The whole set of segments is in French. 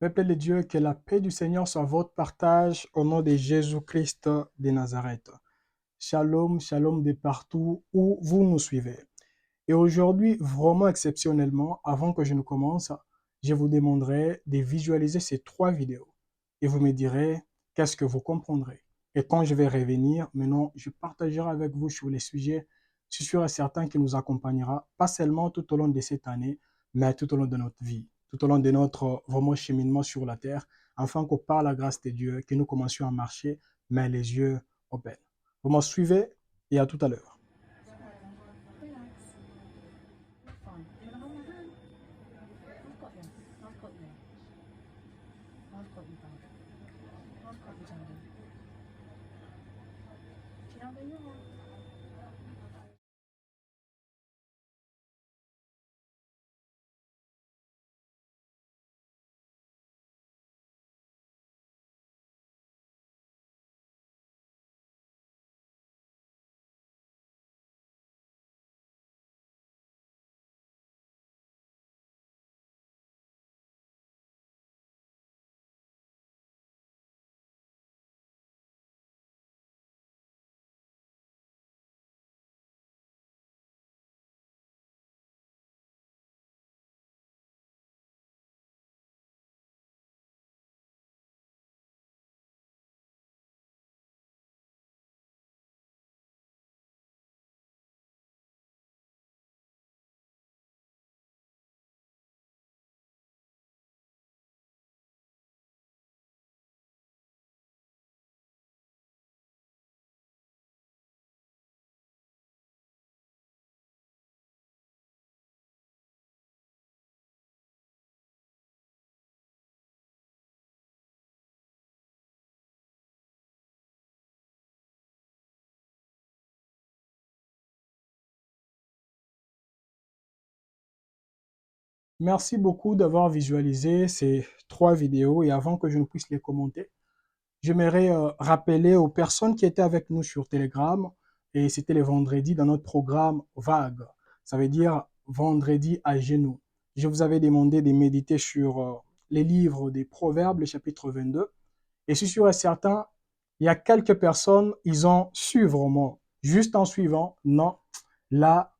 Peuple de Dieu, que la paix du Seigneur soit votre partage au nom de Jésus-Christ de Nazareth. Shalom, shalom de partout où vous nous suivez. Et aujourd'hui, vraiment exceptionnellement, avant que je ne commence, je vous demanderai de visualiser ces 3 vidéos. Et vous me direz qu'est-ce que vous comprendrez. Et quand je vais revenir, maintenant, je partagerai avec vous sur les sujets, je suis sûr et certain qui nous accompagnera, pas seulement tout au long de cette année, mais tout au long de notre vie, tout au long de notre vraiment cheminement sur la terre, afin que par la grâce de Dieu, que nous commencions à marcher, mais les yeux ouverts. Vous m'en suivez et à tout à l'heure. Merci beaucoup d'avoir visualisé ces 3 vidéos et avant que je ne puisse les commenter, j'aimerais rappeler aux personnes qui étaient avec nous sur Telegram et c'était le vendredi dans notre programme Vague. Ça veut dire vendredi à genoux. Je vous avais demandé de méditer sur les livres des Proverbes, le chapitre 22. Et je suis sûr et certain, il y a quelques personnes, ils ont su vraiment, juste en suivant, non, là,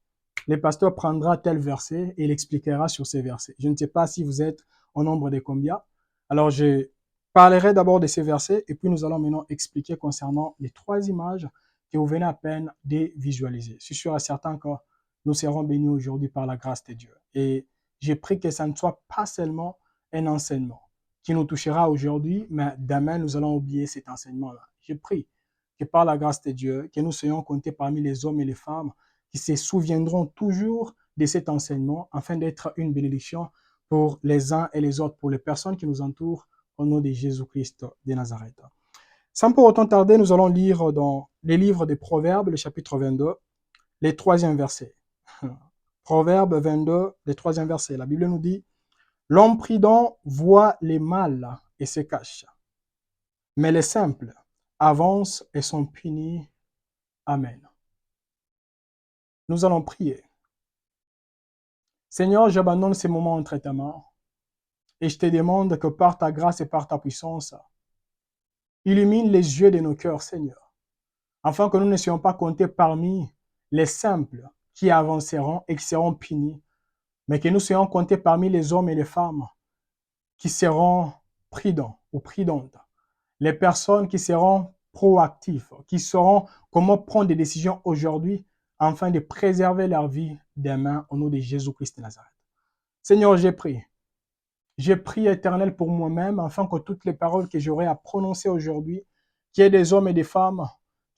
le pasteur prendra tel verset et il expliquera sur ces versets. Je ne sais pas si vous êtes au nombre de combien. Alors, je parlerai d'abord de ces versets et puis nous allons maintenant expliquer concernant les 3 images que vous venez à peine de visualiser. Je suis sûr et certain que nous serons bénis aujourd'hui par la grâce de Dieu. Et j'ai pris que ça ne soit pas seulement un enseignement qui nous touchera aujourd'hui, mais demain, nous allons oublier cet enseignement-là. Je prie que par la grâce de Dieu, que nous soyons comptés parmi les hommes et les femmes qui se souviendront toujours de cet enseignement afin d'être une bénédiction pour les uns et les autres, pour les personnes qui nous entourent, au nom de Jésus-Christ de Nazareth. Sans pour autant tarder, nous allons lire dans les livres des Proverbes, le chapitre 22, les 3e versets. Proverbes 22, les 3e versets. La Bible nous dit, l'homme prudent voit les mal et se cache, mais les simples avancent et sont punis. Amen. Nous allons prier. Seigneur, j'abandonne ces moments entre tes mains et je te demande que par ta grâce et par ta puissance, illumine les yeux de nos cœurs, Seigneur, afin que nous ne soyons pas comptés parmi les simples qui avanceront et qui seront punis, mais que nous soyons comptés parmi les hommes et les femmes qui seront prudents ou prudentes, les personnes qui seront proactives, qui sauront comment prendre des décisions aujourd'hui afin de préserver leur vie demain au nom de Jésus-Christ de Nazareth. Seigneur, j'ai prié. J'ai prié, Éternel, pour moi-même, afin que toutes les paroles que j'aurai à prononcer aujourd'hui, qu'il y ait des hommes et des femmes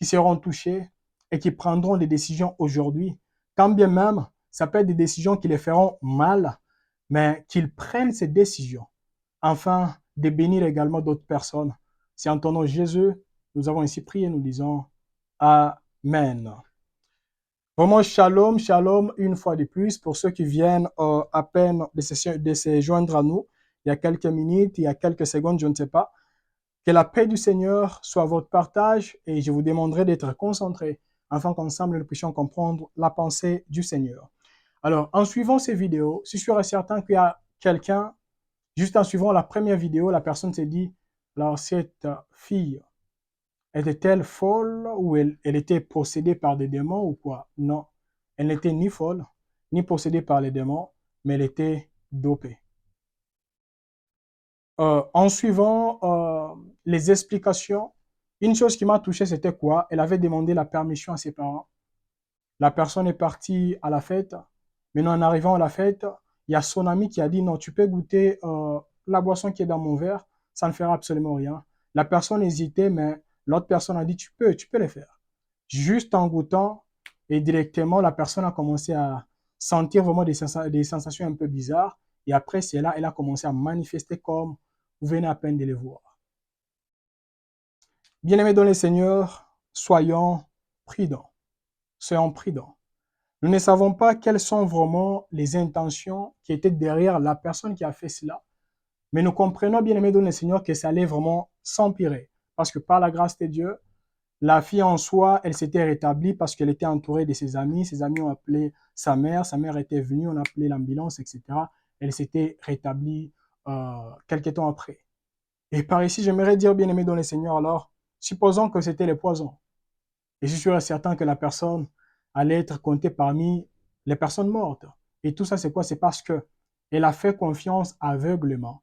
qui seront touchés et qui prendront des décisions aujourd'hui, quand bien même ça peut être des décisions qui les feront mal, mais qu'ils prennent ces décisions afin de bénir également d'autres personnes. C'est en ton nom Jésus, nous avons ainsi prié, nous disons Amen. Vraiment, shalom, shalom, une fois de plus, pour ceux qui viennent à peine de se joindre à nous, il y a quelques minutes, il y a quelques secondes, je ne sais pas. Que la paix du Seigneur soit votre partage et je vous demanderai d'être concentrés afin qu'ensemble nous puissions comprendre la pensée du Seigneur. Alors, en suivant ces vidéos, je suis sûr et certain qu'il y a quelqu'un Juste en suivant la première vidéo, la personne s'est dit, alors cette fille était-elle folle ou elle était possédée par des démons ou quoi? Non, elle n'était ni folle, ni possédée par les démons, mais elle était dopée. En suivant les explications, une chose qui m'a touché, c'était quoi? Elle avait demandé la permission à ses parents. La personne est partie à la fête. Maintenant, en arrivant à la fête, il y a son ami qui a dit, non, tu peux goûter la boisson qui est dans mon verre, ça ne fera absolument rien. La personne hésitait, mais l'autre personne a dit, tu peux le faire. Juste en goûtant, et directement, la personne a commencé à sentir vraiment des sensations un peu bizarres. Et après, c'est là, elle a commencé à manifester comme vous venez à peine de le voir. Bien-aimés dans le Seigneur, soyons prudents. Soyons prudents. Nous ne savons pas quelles sont vraiment les intentions qui étaient derrière la personne qui a fait cela. Mais nous comprenons, bien-aimés dans le Seigneur, que ça allait vraiment s'empirer. Parce que par la grâce de Dieu, la fille en soi, elle s'était rétablie parce qu'elle était entourée de ses amis. Ses amis ont appelé sa mère était venue, on a appelé l'ambulance, etc. Elle s'était rétablie quelques temps après. Et par ici, j'aimerais dire, bien-aimé dans le Seigneur, alors, supposons que c'était le poison. Et je suis sûr et certain que la personne allait être comptée parmi les personnes mortes. Et tout ça, c'est quoi? C'est parce que elle a fait confiance aveuglément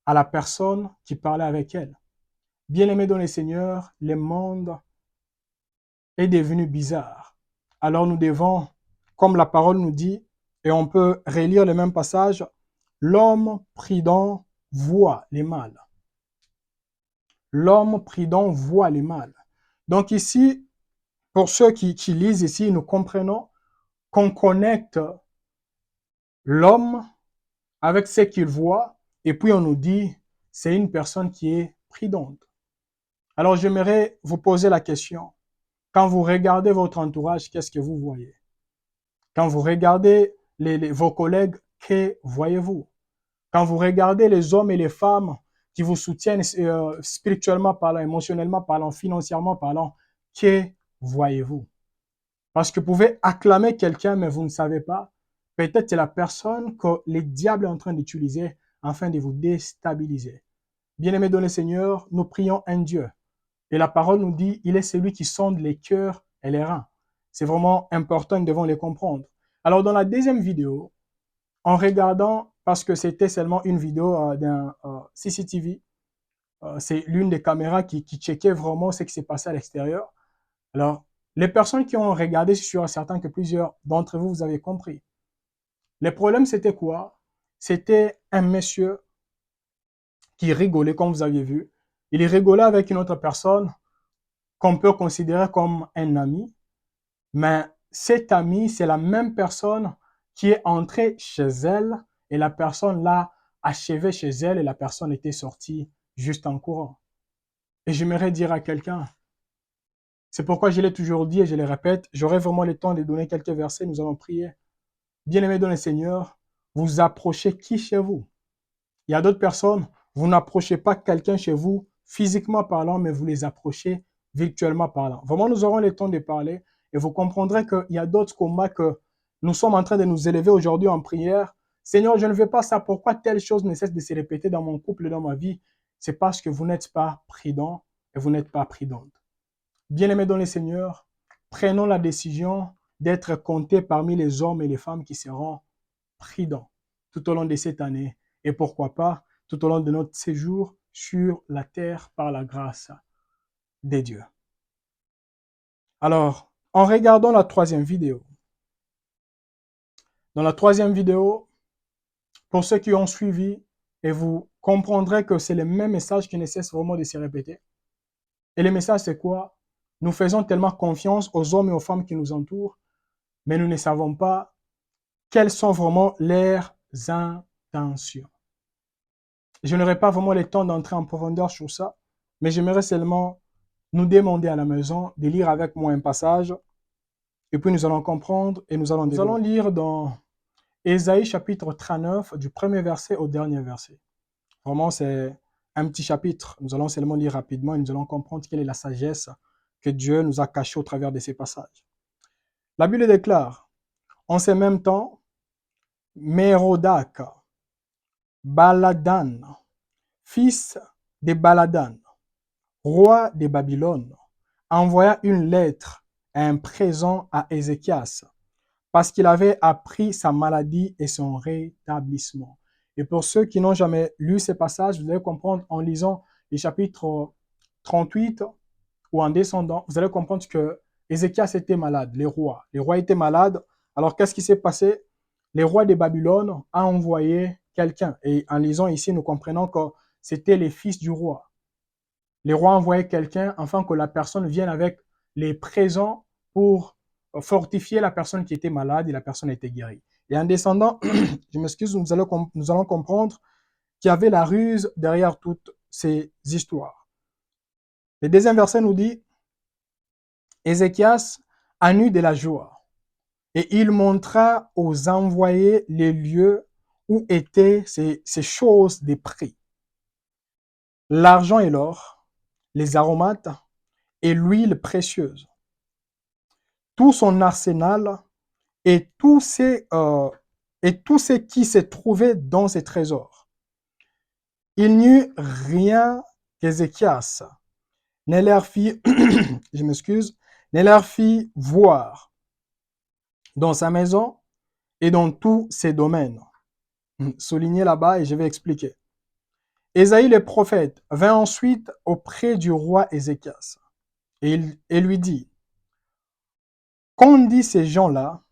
à la personne qui parlait avec elle. Bien-aimé dans le Seigneur, le monde est devenu bizarre. Alors nous devons, comme la parole nous dit, et on peut relire le même passage, l'homme prudent voit les mal. L'homme prudent voit les mal. Donc ici, pour ceux qui lisent ici, nous comprenons qu'on connecte l'homme avec ce qu'il voit, et puis on nous dit, c'est une personne qui est prudente. Alors j'aimerais vous poser la question, quand vous regardez votre entourage, qu'est-ce que vous voyez? Quand vous regardez vos collègues, que voyez-vous? Quand vous regardez les hommes et les femmes qui vous soutiennent spirituellement parlant, émotionnellement parlant, financièrement parlant, que voyez-vous? Parce que vous pouvez acclamer quelqu'un, mais vous ne savez pas. Peut-être c'est la personne que le diable est en train d'utiliser afin de vous déstabiliser. Bien-aimés dans le Seigneur, nous prions un Dieu. Et la parole nous dit, il est celui qui sonde les cœurs et les reins. C'est vraiment important, nous devons les comprendre. Alors dans la deuxième vidéo, en regardant, parce que c'était seulement une vidéo d'un CCTV, c'est l'une des caméras qui checkait vraiment ce qui s'est passé à l'extérieur. Alors, les personnes qui ont regardé, je suis sûr certain que plusieurs d'entre vous, vous avez compris. Le problème, c'était quoi? C'était un monsieur qui rigolait, comme vous aviez vu. Il rigolait avec une autre personne qu'on peut considérer comme un ami, mais cet ami, c'est la même personne qui est entrée chez elle et la personne l'a achevé chez elle et la personne était sortie juste en courant. Et j'aimerais dire à quelqu'un, c'est pourquoi je l'ai toujours dit et je le répète, j'aurai vraiment le temps de donner quelques versets, nous allons prier. Bien-aimés dans le Seigneur, vous approchez qui chez vous? Il y a d'autres personnes, vous n'approchez pas quelqu'un chez vous physiquement parlant, mais vous les approchez virtuellement parlant. Vraiment, nous aurons le temps de parler et vous comprendrez qu'il y a d'autres combats que nous sommes en train de nous élever aujourd'hui en prière. Seigneur, je ne veux pas ça. Pourquoi telle chose ne cesse de se répéter dans mon couple et dans ma vie? C'est parce que vous n'êtes pas prudent et vous n'êtes pas prudente. Bien-aimés dans le Seigneur, prenons la décision d'être comptés parmi les hommes et les femmes qui seront prudents tout au long de cette année et pourquoi pas tout au long de notre séjour sur la terre par la grâce de Dieu. Alors, en regardant la troisième vidéo, dans la troisième vidéo, pour ceux qui ont suivi, et vous comprendrez que c'est le même message qui ne cesse vraiment de se répéter. Et le message, c'est quoi? Nous faisons tellement confiance aux hommes et aux femmes qui nous entourent, mais nous ne savons pas quelles sont vraiment leurs intentions. Je n'aurai pas vraiment le temps d'entrer en profondeur sur ça, mais j'aimerais seulement nous demander à la maison de lire avec moi un passage, et puis nous allons comprendre et nous allons développer. Nous allons lire dans Ésaïe chapitre 39, du premier verset au dernier verset. Vraiment, c'est un petit chapitre. Nous allons seulement lire rapidement et nous allons comprendre quelle est la sagesse que Dieu nous a cachée au travers de ces passages. La Bible déclare, en ces mêmes temps, Mérodach, Baladan, fils de Baladan, roi de Babylone, envoya une lettre et un présent à Ézéchias parce qu'il avait appris sa maladie et son rétablissement. Et pour ceux qui n'ont jamais lu ces passages, vous allez comprendre en lisant les chapitres 38 ou en descendant, vous allez comprendre que Ézéchias était malade, les rois. Les rois étaient malades. Alors qu'est-ce qui s'est passé? Les rois de Babylone ont envoyé quelqu'un. Et en lisant ici, nous comprenons que c'était les fils du roi. Les rois envoyaient quelqu'un afin que la personne vienne avec les présents pour fortifier la personne qui était malade et la personne était guérie. Et en descendant, je m'excuse, nous allons comprendre qu'il y avait la ruse derrière toutes ces histoires. Le deuxième verset nous dit, Ézéchias en eut de la joie, et il montra aux envoyés les lieux où étaient ces choses de prix. L'argent et l'or, les aromates et l'huile précieuse. Tout son arsenal et tout ce qui se trouvait dans ses trésors. Il n'y eut rien qu'Ézéchias ne leur fit, je m'excuse, ne leur fit voir dans sa maison et dans tous ses domaines. Souligné là-bas et je vais expliquer. Ésaïe le prophète vint ensuite auprès du roi Ézéchias et lui dit, qu'ont dit ces gens-là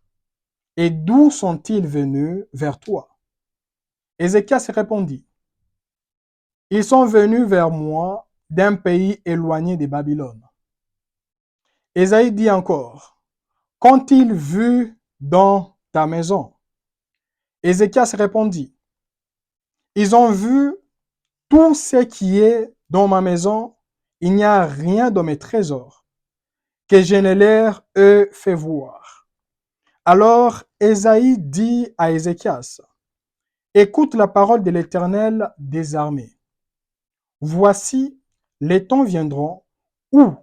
et d'où sont-ils venus vers toi? Ézéchias répondit, ils sont venus vers moi d'un pays éloigné de Babylone. Ésaïe dit encore, qu'ont-ils vu dans ta maison? Ézéchias répondit, ils ont vu tout ce qui est dans ma maison, il n'y a rien dans mes trésors que je ne leur ai fait voir. Alors Ésaïe dit à Ézéchias, écoute la parole de l'Éternel des armées. Voici, les temps viendront où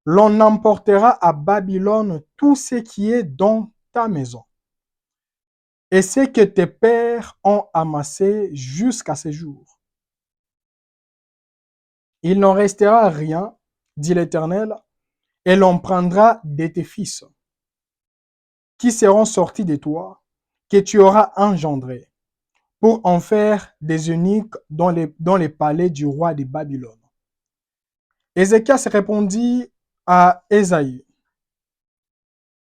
l'on emportera à Babylone tout ce qui est dans ta maison et ce que tes pères ont amassé jusqu'à ce jour. Il n'en restera rien, dit l'Éternel, et l'on prendra de tes fils, qui seront sortis de toi, que tu auras engendrés, pour en faire des eunuques dans les palais du roi de Babylone. Ézéchias répondit à Ésaïe,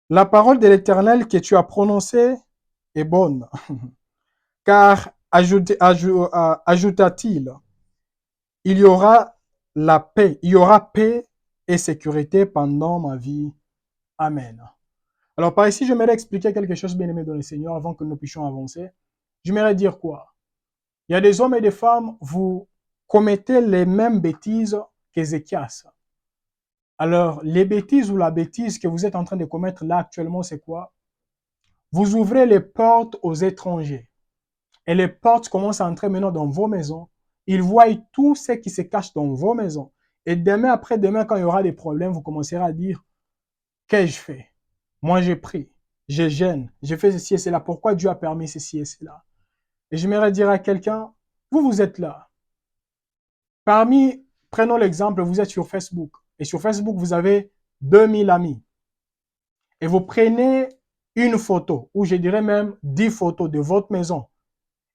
la parole de l'Éternel que tu as prononcée est bonne, car, ajouta-t-il, il y aura la paix, il y aura paix et sécurité pendant ma vie. Amen. Alors par ici, j'aimerais expliquer quelque chose, bien aimé dans le Seigneur, avant que nous puissions avancer. J'aimerais dire quoi? Il y a des hommes et des femmes, vous commettez les mêmes bêtises qu'Ézéchias. Alors, les bêtises ou la bêtise que vous êtes en train de commettre là actuellement, c'est quoi? Vous ouvrez les portes aux étrangers. Et les portes commencent à entrer maintenant dans vos maisons. Ils voient tout ce qui se cache dans vos maisons. Et demain, après-demain, quand il y aura des problèmes, vous commencerez à dire, qu'ai-je fait? Moi, j'ai pris, je gêne, j'ai fait ceci et cela. Pourquoi Dieu a permis ceci et cela? Et j'aimerais dire à quelqu'un, vous êtes là. Prenons l'exemple, vous êtes sur Facebook. Et sur Facebook, vous avez 2000 amis. Et vous prenez une photo, ou je dirais même 10 photos de votre maison.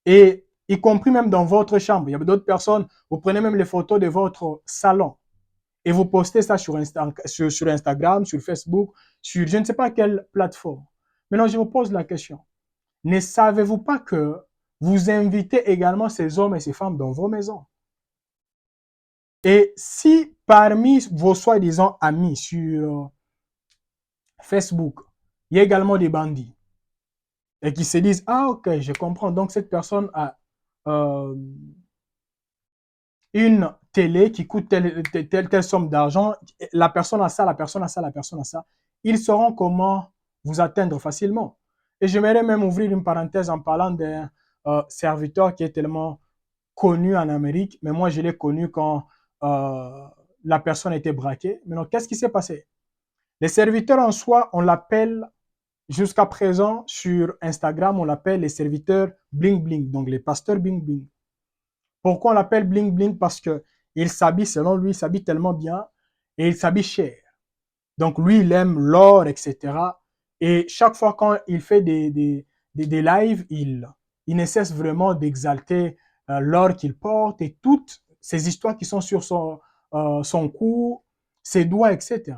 Et y compris même dans votre chambre. Il y a d'autres personnes, vous prenez même les photos de votre salon. Et vous postez ça sur Instagram, sur Facebook, sur je ne sais pas quelle plateforme. Maintenant, je vous pose la question. Ne savez-vous pas que vous invitez également ces hommes et ces femmes dans vos maisons? Et si parmi vos soi-disant amis sur Facebook, il y a également des bandits et qui se disent, ah ok, je comprends, donc cette personne a une télé qui coûte telle somme d'argent, la personne a ça, la personne a ça, la personne a ça, ils sauront comment vous atteindre facilement. Et j'aimerais même ouvrir une parenthèse en parlant d'un serviteur qui est tellement connu en Amérique, mais moi je l'ai connu quand la personne était braquée. Maintenant, qu'est-ce qui s'est passé? Les serviteurs en soi, on l'appelle Jusqu'à présent, sur Instagram, on l'appelle les serviteurs bling bling, donc les pasteurs bling bling. Pourquoi on l'appelle bling bling? Parce que il s'habille, selon lui, il s'habille tellement bien et il s'habille cher. Donc lui, il aime l'or, etc. Et chaque fois quand il fait des lives, il ne cesse vraiment d'exalter l'or qu'il porte et toutes ces histoires qui sont sur son cou, ses doigts, etc.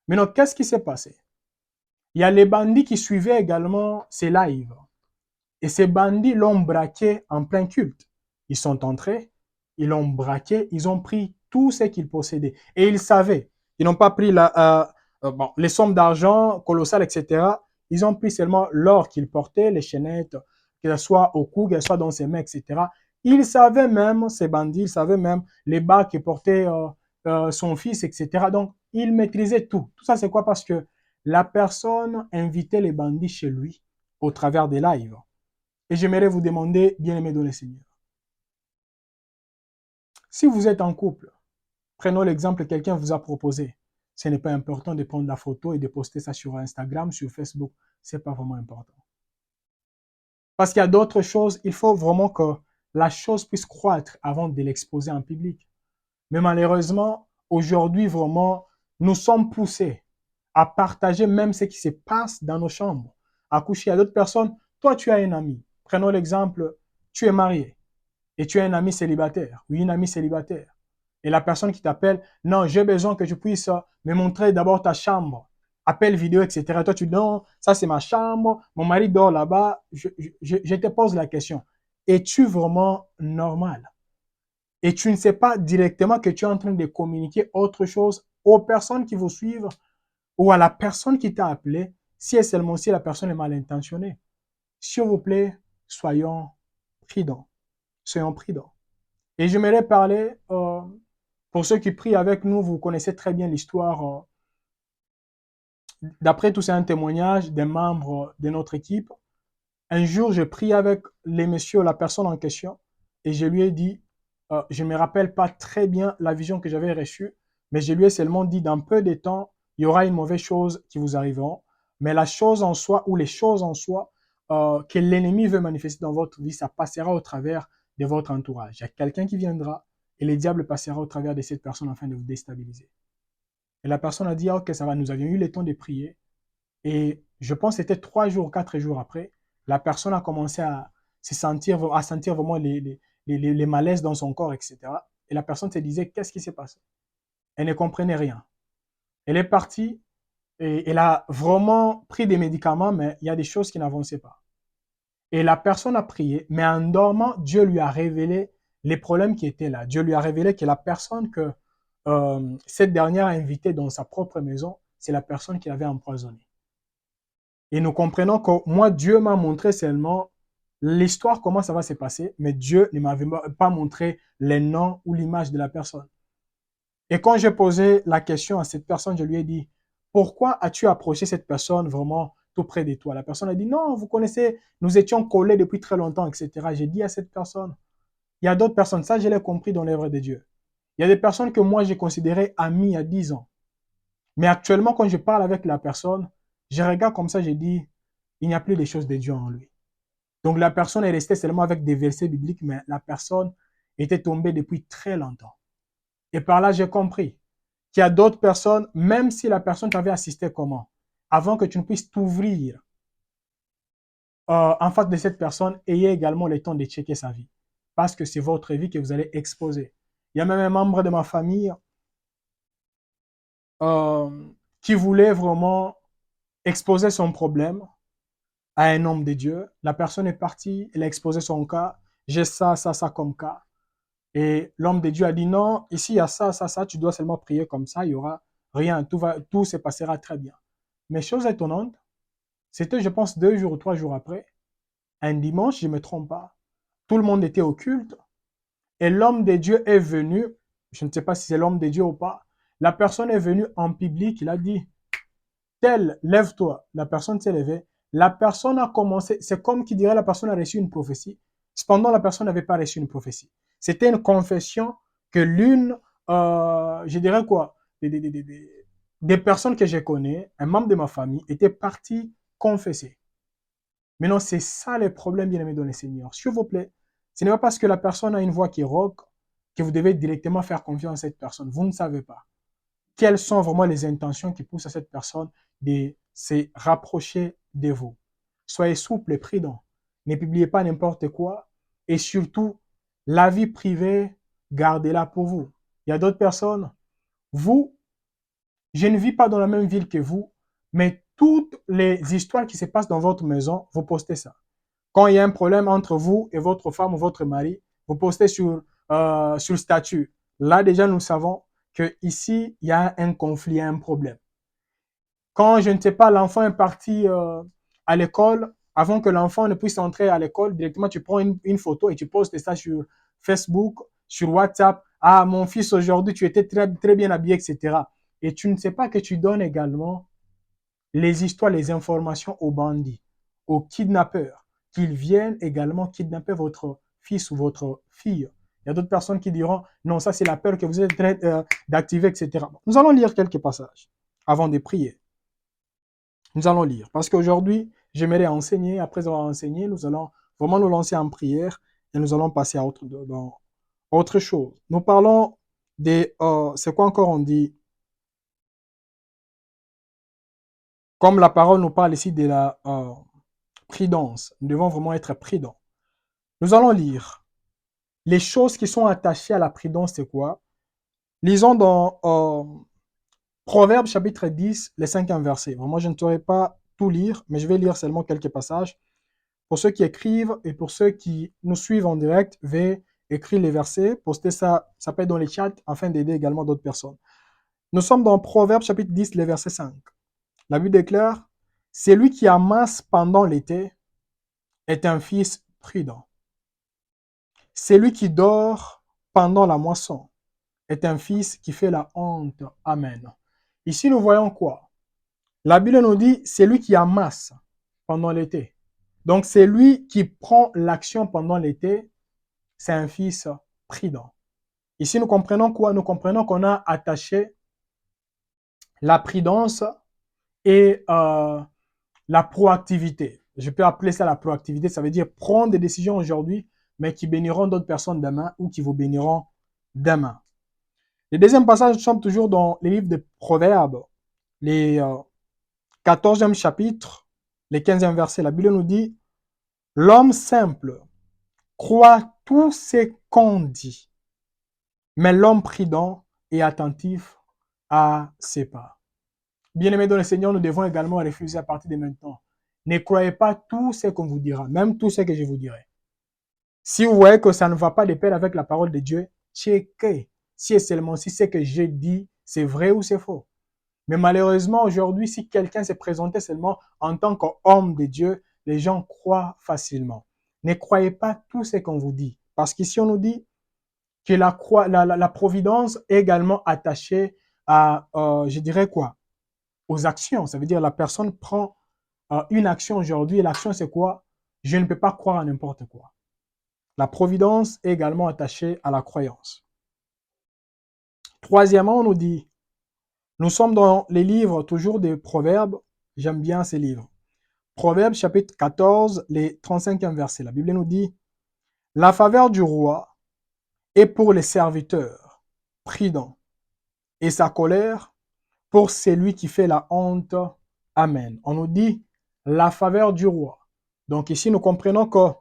Maintenant, qu'est-ce qui s'est passé? Il y a les bandits qui suivaient également ces lives. Et ces bandits l'ont braqué en plein culte. Ils sont entrés, ils l'ont braqué, ils ont pris tout ce qu'il possédait. Et ils savaient, ils n'ont pas pris les sommes d'argent colossales, etc. Ils ont pris seulement l'or qu'il portait, les chaînettes, qu'elles soient au cou, qu'elles soient dans ses mains, etc. Ils savaient même, ces bandits, ils savaient même les bas que portait son fils, etc. Donc, ils maîtrisaient tout. Tout ça, c'est quoi? Parce que la personne invitait les bandits chez lui au travers des lives. Et j'aimerais vous demander, bien-aimé dans le Seigneur, si vous êtes en couple, prenons l'exemple que quelqu'un vous a proposé. Ce n'est pas important de prendre la photo et de poster ça sur Instagram, sur Facebook. Ce n'est pas vraiment important. Parce qu'il y a d'autres choses, il faut vraiment que la chose puisse croître avant de l'exposer en public. Mais malheureusement, aujourd'hui, vraiment, nous sommes poussés à partager même ce qui se passe dans nos chambres, à coucher à d'autres personnes. Toi, tu as un ami. Prenons l'exemple, tu es marié. Et tu as un ami célibataire ou une amie célibataire. Et la personne qui t'appelle, non, j'ai besoin que tu puisses me montrer d'abord ta chambre, appel vidéo, etc. Toi, tu dis, non, ça c'est ma chambre, mon mari dort là-bas. Je te pose la question, es-tu vraiment normal? Et tu ne sais pas directement que tu es en train de communiquer autre chose aux personnes qui vous suivent ou à la personne qui t'a appelé, si et seulement si la personne est mal intentionnée. S'il vous plaît, soyons prudents. Soyons prudents. Et j'aimerais parler, pour ceux qui prient avec nous, vous connaissez très bien l'histoire. D'après tout, c'est un témoignage des membres de notre équipe. Un jour, je prie avec les messieurs, la personne en question, et je lui ai dit, je ne me rappelle pas très bien la vision que j'avais reçue, mais je lui ai seulement dit, dans peu de temps, il y aura une mauvaise chose qui vous arriveront, mais la chose en soi ou les choses en soi que l'ennemi veut manifester dans votre vie, ça passera au travers de votre entourage. Il y a quelqu'un qui viendra et le diable passera au travers de cette personne afin de vous déstabiliser. Et la personne a dit, ah, ok, ça va, nous avions eu le temps de prier. Et je pense que c'était 3 jours, 4 jours après, la personne a commencé à sentir vraiment les malaises dans son corps, etc. Et la personne se disait, qu'est-ce qui s'est passé? Elle ne comprenait rien. Elle est partie et elle a vraiment pris des médicaments, mais il y a des choses qui n'avançaient pas. Et la personne a prié, mais en dormant, Dieu lui a révélé les problèmes qui étaient là. Dieu lui a révélé que la personne que cette dernière a invitée dans sa propre maison, c'est la personne qui l'avait empoisonnée. Et nous comprenons que moi, Dieu m'a montré seulement l'histoire, comment ça va se passer, mais Dieu ne m'avait pas montré les noms ou l'image de la personne. Et quand j'ai posé la question à cette personne, je lui ai dit, pourquoi as-tu approché cette personne vraiment tout près de toi? La personne a dit, non, vous connaissez, nous étions collés depuis très longtemps, etc. J'ai dit à cette personne, il y a d'autres personnes, ça je l'ai compris dans l'œuvre de Dieu. Il y a des personnes que moi j'ai considérées amies il y a 10 ans. Mais actuellement, quand je parle avec la personne, je regarde comme ça, je dis, il n'y a plus des choses de Dieu en lui. Donc la personne est restée seulement avec des versets bibliques, mais la personne était tombée depuis très longtemps. Et par là, j'ai compris qu'il y a d'autres personnes, même si la personne t'avait assisté comment, avant que tu ne puisses t'ouvrir en face de cette personne, ayez également le temps de checker sa vie. Parce que c'est votre vie que vous allez exposer. Il y a même un membre de ma famille qui voulait vraiment exposer son problème à un homme de Dieu. La personne est partie, elle a exposé son cas. J'ai ça, ça, ça comme cas. Et l'homme de Dieu a dit non, ici il y a ça, ça, ça, tu dois seulement prier comme ça, il y aura rien, tout se passera très bien. Mais chose étonnante, c'était, je pense, 2 jours ou 3 jours après, un dimanche, je ne me trompe pas, tout le monde était au culte et l'homme de Dieu est venu, je ne sais pas si c'est l'homme de Dieu ou pas, la personne est venue en public, il a dit, tel, lève-toi. La personne s'est levée. La personne a commencé, c'est comme qui dirait la personne a reçu une prophétie. Cependant, la personne n'avait pas reçu une prophétie. C'était une confession que l'une, je dirais quoi, des personnes que je connais, un membre de ma famille, était parti confesser. Maintenant, c'est ça le problème, bien-aimés dans le Seigneur. S'il vous plaît, ce n'est pas parce que la personne a une voix qui rock que vous devez directement faire confiance à cette personne. Vous ne savez pas quelles sont vraiment les intentions qui poussent à cette personne de se rapprocher de vous. Soyez souple et prudent. Ne publiez pas n'importe quoi. Et surtout, la vie privée, gardez-la pour vous. Il y a d'autres personnes. Vous, je ne vis pas dans la même ville que vous, mais toutes les histoires qui se passent dans votre maison, vous postez ça. Quand il y a un problème entre vous et votre femme ou votre mari, vous postez sur le statut. Là, déjà, nous savons qu'ici, il y a un conflit, un problème. Quand, je ne sais pas, l'enfant est parti à l'école, avant que l'enfant ne puisse entrer à l'école, directement, tu prends une photo et tu postes ça sur Facebook, sur WhatsApp. Ah, mon fils, aujourd'hui, tu étais très, très bien habillé, etc. Et tu ne sais pas que tu donnes également les histoires, les informations aux bandits, aux kidnappeurs, qu'ils viennent également kidnapper votre fils ou votre fille. Il y a d'autres personnes qui diront, non, ça c'est la peur que vous êtes en train d'activer, etc. Nous allons lire quelques passages avant de prier. Nous allons lire, parce qu'aujourd'hui, j'aimerais enseigner. Après avoir enseigné, nous allons vraiment nous lancer en prière et nous allons passer à autre chose. Nous parlons des, c'est quoi encore on dit? Comme la parole nous parle ici de la prudence, nous devons vraiment être prudents. Nous allons lire les choses qui sont attachées à la prudence, c'est quoi? Lisons dans Proverbes chapitre 10, les 5e verset. Moi, je ne saurais pas tout lire, mais je vais lire seulement quelques passages. Pour ceux qui écrivent et pour ceux qui nous suivent en direct, veuillez écrire les versets, poster ça peut être dans les chats afin d'aider également d'autres personnes. Nous sommes dans Proverbes chapitre 10, les versets 5. La Bible déclare, celui qui amasse pendant l'été est un fils prudent. Celui qui dort pendant la moisson est un fils qui fait la honte. Amen. Ici, nous voyons quoi? La Bible nous dit, c'est lui qui amasse pendant l'été. Donc, c'est lui qui prend l'action pendant l'été, c'est un fils prudent. Ici, nous comprenons quoi? Nous comprenons qu'on a attaché la prudence et la proactivité. Je peux appeler ça la proactivité, ça veut dire prendre des décisions aujourd'hui, mais qui béniront d'autres personnes demain ou qui vous béniront demain. Le deuxième passage, nous sommes toujours dans les livres de Proverbes, les 14e chapitre, les 15e verset. La Bible nous dit, l'homme simple croit tout ce qu'on dit, mais l'homme prudent est attentif à ses pas. Bien-aimés dans le Seigneur, nous devons également refuser à partir de maintenant. Ne croyez pas tout ce qu'on vous dira, même tout ce que je vous dirai. Si vous voyez que ça ne va pas de pair avec la parole de Dieu, checkez si et seulement si ce que j'ai dit, c'est vrai ou c'est faux. Mais malheureusement, aujourd'hui, si quelqu'un s'est présenté seulement en tant qu'homme de Dieu, les gens croient facilement. Ne croyez pas tout ce qu'on vous dit. Parce qu'ici, on nous dit que la providence est également attachée à, je dirais quoi? Aux actions. Ça veut dire la personne prend une action aujourd'hui et l'action, c'est quoi? Je ne peux pas croire à n'importe quoi. La providence est également attachée à la croyance. Troisièmement, on nous dit, nous sommes dans les livres toujours des Proverbes. J'aime bien ces livres. Proverbes chapitre 14, les 35e versets. La Bible nous dit, la faveur du roi est pour les serviteurs prudents et sa colère pour celui qui fait la honte. Amen. On nous dit la faveur du roi. Donc ici, nous comprenons que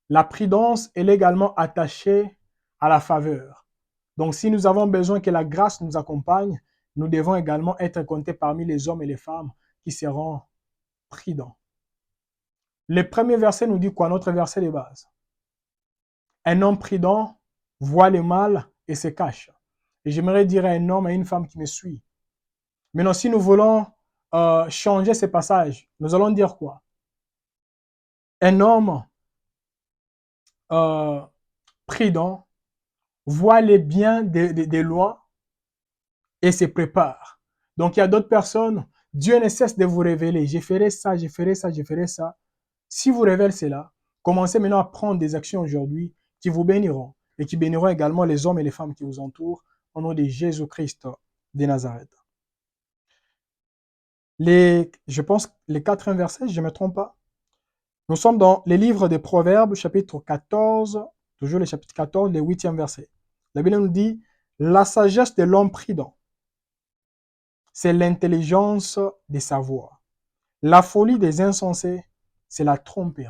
la prudence est également attachée à la faveur. Donc si nous avons besoin que la grâce nous accompagne, nous devons également être comptés parmi les hommes et les femmes qui seront prudents. Le premier verset nous dit quoi? Notre verset de base. Un homme prudent voit le mal et se cache. Et j'aimerais dire à un homme et à une femme qui me suit. Maintenant, si nous voulons changer ces passages, nous allons dire quoi? Un homme prudent voit les biens des lois et se prépare. Donc, il y a d'autres personnes, Dieu ne cesse de vous révéler, je ferai ça, je ferai ça, je ferai ça. Si vous révèle cela, commencez maintenant à prendre des actions aujourd'hui qui vous béniront et qui béniront également les hommes et les femmes qui vous entourent au nom de Jésus-Christ de Nazareth. je pense, les 4 versets, je ne me trompe pas. Nous sommes dans les livres des Proverbes, chapitre 14, toujours le chapitre 14, le 8e verset. La Bible nous dit, la sagesse de l'homme prudent, c'est l'intelligence de sa voix. La folie des insensés, c'est la tromperie.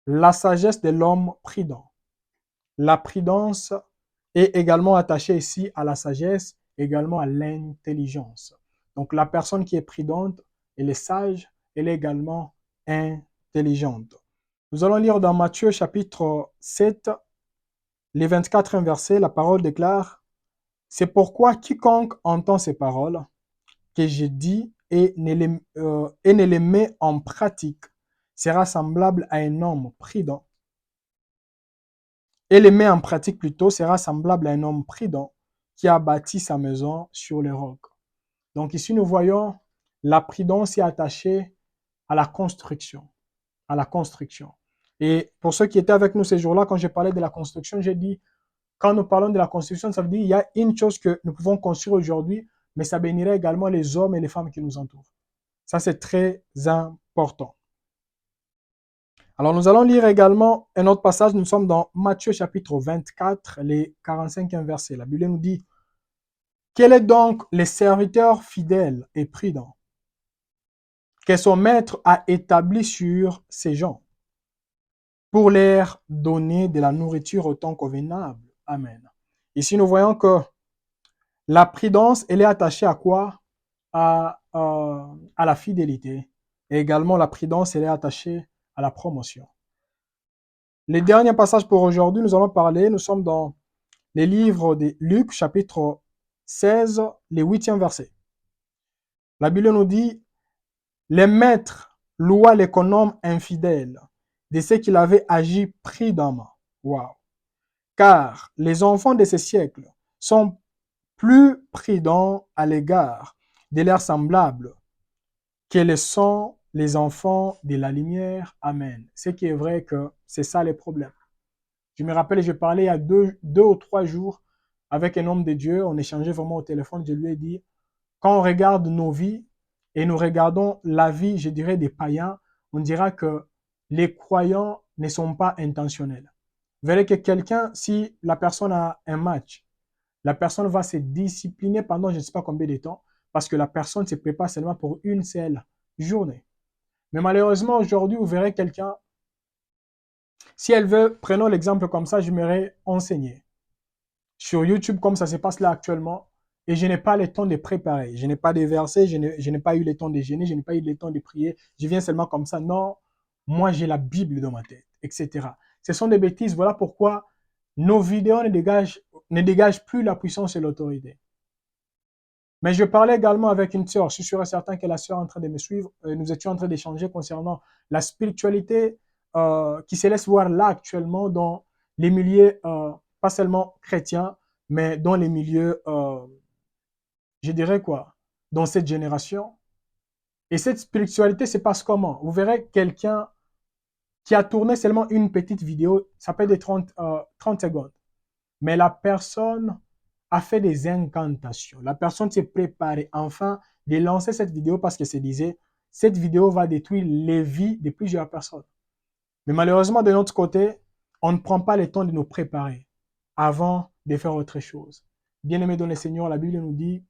La sagesse de l'homme prudent. La prudence est également attachée ici à la sagesse, également à l'intelligence. Donc la personne qui est prudente, elle est sage, elle est également intelligente. Nous allons lire dans Matthieu chapitre 7, les 24 versets, la parole déclare, c'est pourquoi quiconque entend ces paroles que je dis et ne les met en pratique sera semblable à un homme prudent. Et les met en pratique plutôt sera semblable à un homme prudent qui a bâti sa maison sur les rocs. Donc ici, nous voyons la prudence est attachée à la construction. À la construction. Et pour ceux qui étaient avec nous ces jours-là, quand j'ai parlé de la construction, j'ai dit, quand nous parlons de la construction, ça veut dire qu'il y a une chose que nous pouvons construire aujourd'hui, mais ça bénirait également les hommes et les femmes qui nous entourent. Ça, c'est très important. Alors, nous allons lire également un autre passage. Nous sommes dans Matthieu chapitre 24, les 45e versets. La Bible nous dit, quel est donc le serviteur fidèle et prudent que son maître a établi sur ces gens pour leur donner de la nourriture au temps convenable. Amen. Ici, nous voyons que la prudence, elle est attachée à quoi? À la fidélité. Et également, la prudence, elle est attachée à la promotion. Les derniers passages pour aujourd'hui, nous allons parler, nous sommes dans les livres de Luc, chapitre 16, les 8e versets. La Bible nous dit, les maîtres louaient l'économe infidèle de ce qu'il avait agi prudemment. Wow. Car les enfants de ce siècle sont plus prudents à l'égard de leurs semblables que le sont les enfants de la lumière. Amen. Ce qui est vrai que c'est ça le problème. Je me rappelle, je parlais il y a deux ou 3 jours avec un homme de Dieu, on échangeait vraiment au téléphone, je lui ai dit, quand on regarde nos vies et nous regardons la vie, je dirais, des païens, on dira que les croyants ne sont pas intentionnels. Vous verrez que quelqu'un, si la personne a un match, la personne va se discipliner pendant je ne sais pas combien de temps parce que la personne se prépare seulement pour une seule journée. Mais malheureusement, aujourd'hui, vous verrez quelqu'un, si elle veut, prenons l'exemple comme ça, je m'aurais enseigné sur YouTube comme ça se passe là actuellement et je n'ai pas le temps de préparer. Je n'ai pas de versets, je n'ai pas eu le temps de gêner, je n'ai pas eu le temps de prier. Je viens seulement comme ça. Non, moi j'ai la Bible dans ma tête, etc. Ce sont des bêtises. Voilà pourquoi nos vidéos ne dégagent plus la puissance et l'autorité. Mais je parlais également avec une sœur. Je suis sûr et certain que la sœur est en train de me suivre. Nous étions en train d'échanger concernant la spiritualité qui se laisse voir là actuellement dans les milieux, pas seulement chrétiens, mais dans les milieux, je dirais quoi, dans cette génération. Et cette spiritualité se passe comment? Vous verrez quelqu'un qui a tourné seulement une petite vidéo, ça peut être 30 secondes. Mais la personne a fait des incantations. La personne s'est préparée enfin de lancer cette vidéo parce qu'elle se disait, cette vidéo va détruire les vies de plusieurs personnes. Mais malheureusement, de notre côté, on ne prend pas le temps de nous préparer avant de faire autre chose. Bien-aimés dans le Seigneur, la Bible nous dit,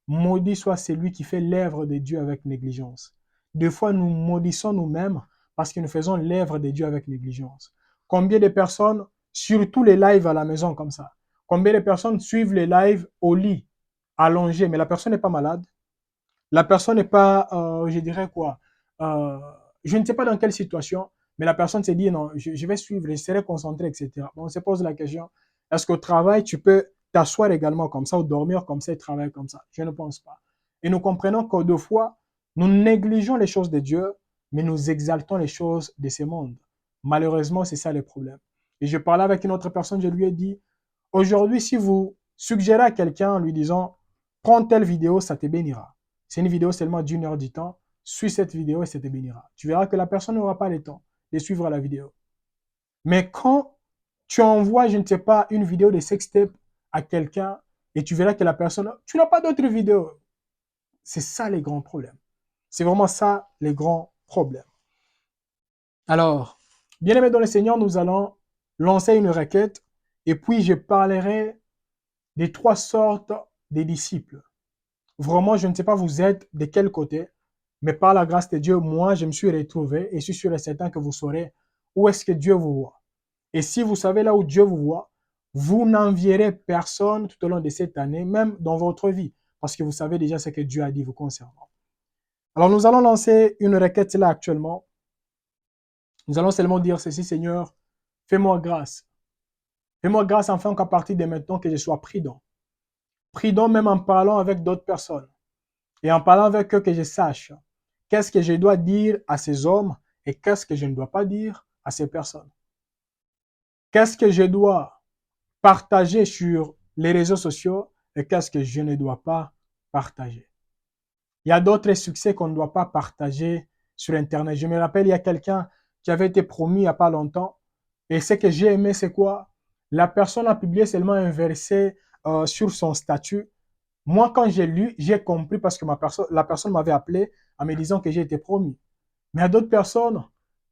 maudit soit celui qui fait l'œuvre de Dieu avec négligence. Des fois, nous maudissons nous-mêmes parce que nous faisons l'œuvre de Dieu avec négligence. Combien de personnes, surtout les lives à la maison comme ça, combien de personnes suivent les lives au lit, allongé, mais la personne n'est pas malade, la personne n'est pas, je dirais quoi, je ne sais pas dans quelle situation, mais la personne s'est dit, non, je vais suivre, je serai concentré, etc. Bon, on se pose la question, est-ce qu'au travail, tu peux t'asseoir également comme ça ou dormir comme ça et travailler comme ça? Je ne pense pas. Et nous comprenons que deux fois, nous négligeons les choses de Dieu, mais nous exaltons les choses de ce monde. Malheureusement, c'est ça le problème. Et je parlais avec une autre personne, je lui ai dit, aujourd'hui, si vous suggérez à quelqu'un en lui disant, prends telle vidéo, ça te bénira. C'est une vidéo seulement d'1 heure du temps. Suis cette vidéo et ça te bénira. Tu verras que la personne n'aura pas le temps de suivre la vidéo. Mais quand tu envoies, je ne sais pas, une vidéo de sextape à quelqu'un et tu verras que la personne, tu n'as pas d'autres vidéos. C'est ça les grands problèmes. C'est vraiment ça les grands problèmes. Alors, bien-aimés dans le Seigneur, nous allons lancer une requête et puis je parlerai des trois sortes des disciples. Vraiment, je ne sais pas vous êtes de quel côté, mais par la grâce de Dieu, moi, je me suis retrouvé et je suis sûr et certain que vous saurez où est-ce que Dieu vous voit. Et si vous savez là où Dieu vous voit, vous n'envierez personne tout au long de cette année, même dans votre vie, parce que vous savez déjà ce que Dieu a dit vous concernant. Alors, nous allons lancer une requête là actuellement. Nous allons seulement dire ceci, Seigneur, fais-moi grâce. Fais-moi grâce afin qu'à partir de maintenant, que je sois prudent. Prudent même en parlant avec d'autres personnes. Et en parlant avec eux, que je sache qu'est-ce que je dois dire à ces hommes et qu'est-ce que je ne dois pas dire à ces personnes. Qu'est-ce que je dois partager sur les réseaux sociaux et qu'est-ce que je ne dois pas partager. Il y a d'autres succès qu'on ne doit pas partager sur Internet. Je me rappelle, il y a quelqu'un qui avait été promu il n'y a pas longtemps. Et ce que j'ai aimé, c'est quoi? La personne a publié seulement un verset sur son statut. Moi, quand j'ai lu, j'ai compris parce que la personne m'avait appelé en me disant que j'ai été promu. Mais à d'autres personnes,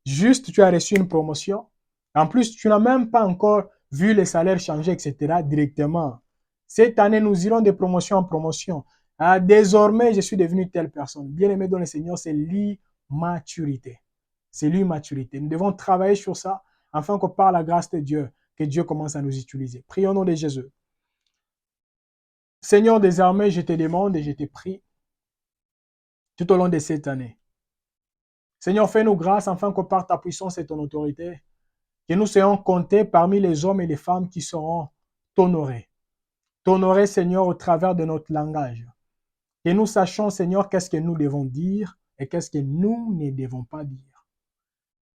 juste tu as reçu une promotion. En plus, tu n'as même pas encore vu les salaires changer, etc. directement. Cette année, nous irons de promotion en promotion. Ah, désormais, je suis devenu telle personne. Bien aimé dans le Seigneur, c'est l'immaturité. C'est l'immaturité. Nous devons travailler sur ça afin que par la grâce de Dieu, que Dieu commence à nous utiliser. Prions au nom de Jésus. Seigneur des armées, je te demande et je te prie tout au long de cette année. Seigneur, fais-nous grâce afin que par ta puissance et ton autorité, que nous soyons comptés parmi les hommes et les femmes qui seront honorés. T'honorer, Seigneur, au travers de notre langage. Que nous sachions, Seigneur, qu'est-ce que nous devons dire et qu'est-ce que nous ne devons pas dire.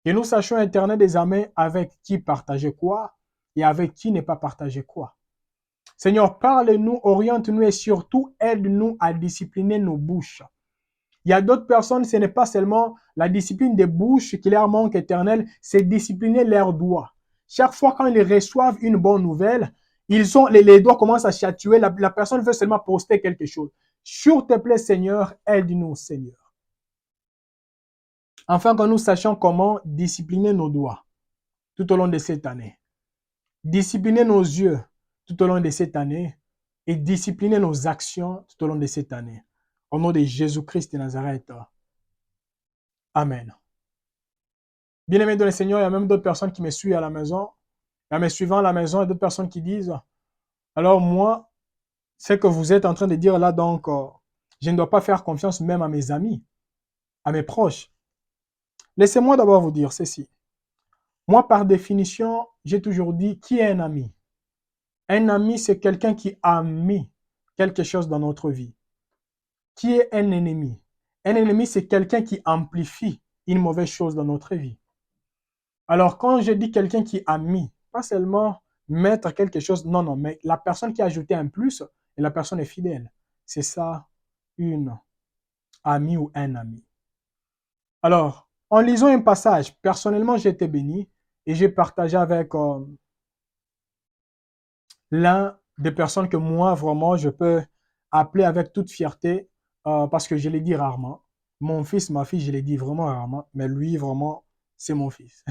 Que nous sachions, Éternel des armées, avec qui partager quoi et avec qui ne pas partager quoi. Seigneur, parle-nous, oriente-nous et surtout aide-nous à discipliner nos bouches. Il y a d'autres personnes, ce n'est pas seulement la discipline des bouches qui leur manque éternel, c'est discipliner leurs doigts. Chaque fois quand ils reçoivent une bonne nouvelle, les doigts commencent à chatouiller, la personne veut seulement poster quelque chose. S'il te plaît, Seigneur, aide-nous, Seigneur. Afin que nous sachions comment discipliner nos doigts tout au long de cette année. Discipliner nos yeux tout au long de cette année et discipliner nos actions tout au long de cette année. Au nom de Jésus-Christ de Nazareth. Amen. Bien-aimé dans le Seigneur, il y a même d'autres personnes qui me suivent à la maison. En me suivant à la maison, il y a d'autres personnes qui disent, alors moi, ce que vous êtes en train de dire là, donc, je ne dois pas faire confiance même à mes amis, à mes proches. Laissez-moi d'abord vous dire ceci. Moi, par définition, j'ai toujours dit, qui est un ami? Un ami, c'est quelqu'un qui a mis quelque chose dans notre vie. Qui est un ennemi? Un ennemi, c'est quelqu'un qui amplifie une mauvaise chose dans notre vie. Alors, quand je dis quelqu'un qui a mis, pas seulement mettre quelque chose, non, mais la personne qui a ajouté un plus et la personne est fidèle. C'est ça, une amie ou un ami. Alors, en lisant un passage, personnellement, j'ai été béni et j'ai partagé avec l'un des personnes que moi, vraiment, je peux appeler avec toute fierté parce que je l'ai dit rarement. Mon fils, ma fille, je l'ai dit vraiment rarement, mais lui, vraiment, c'est mon fils.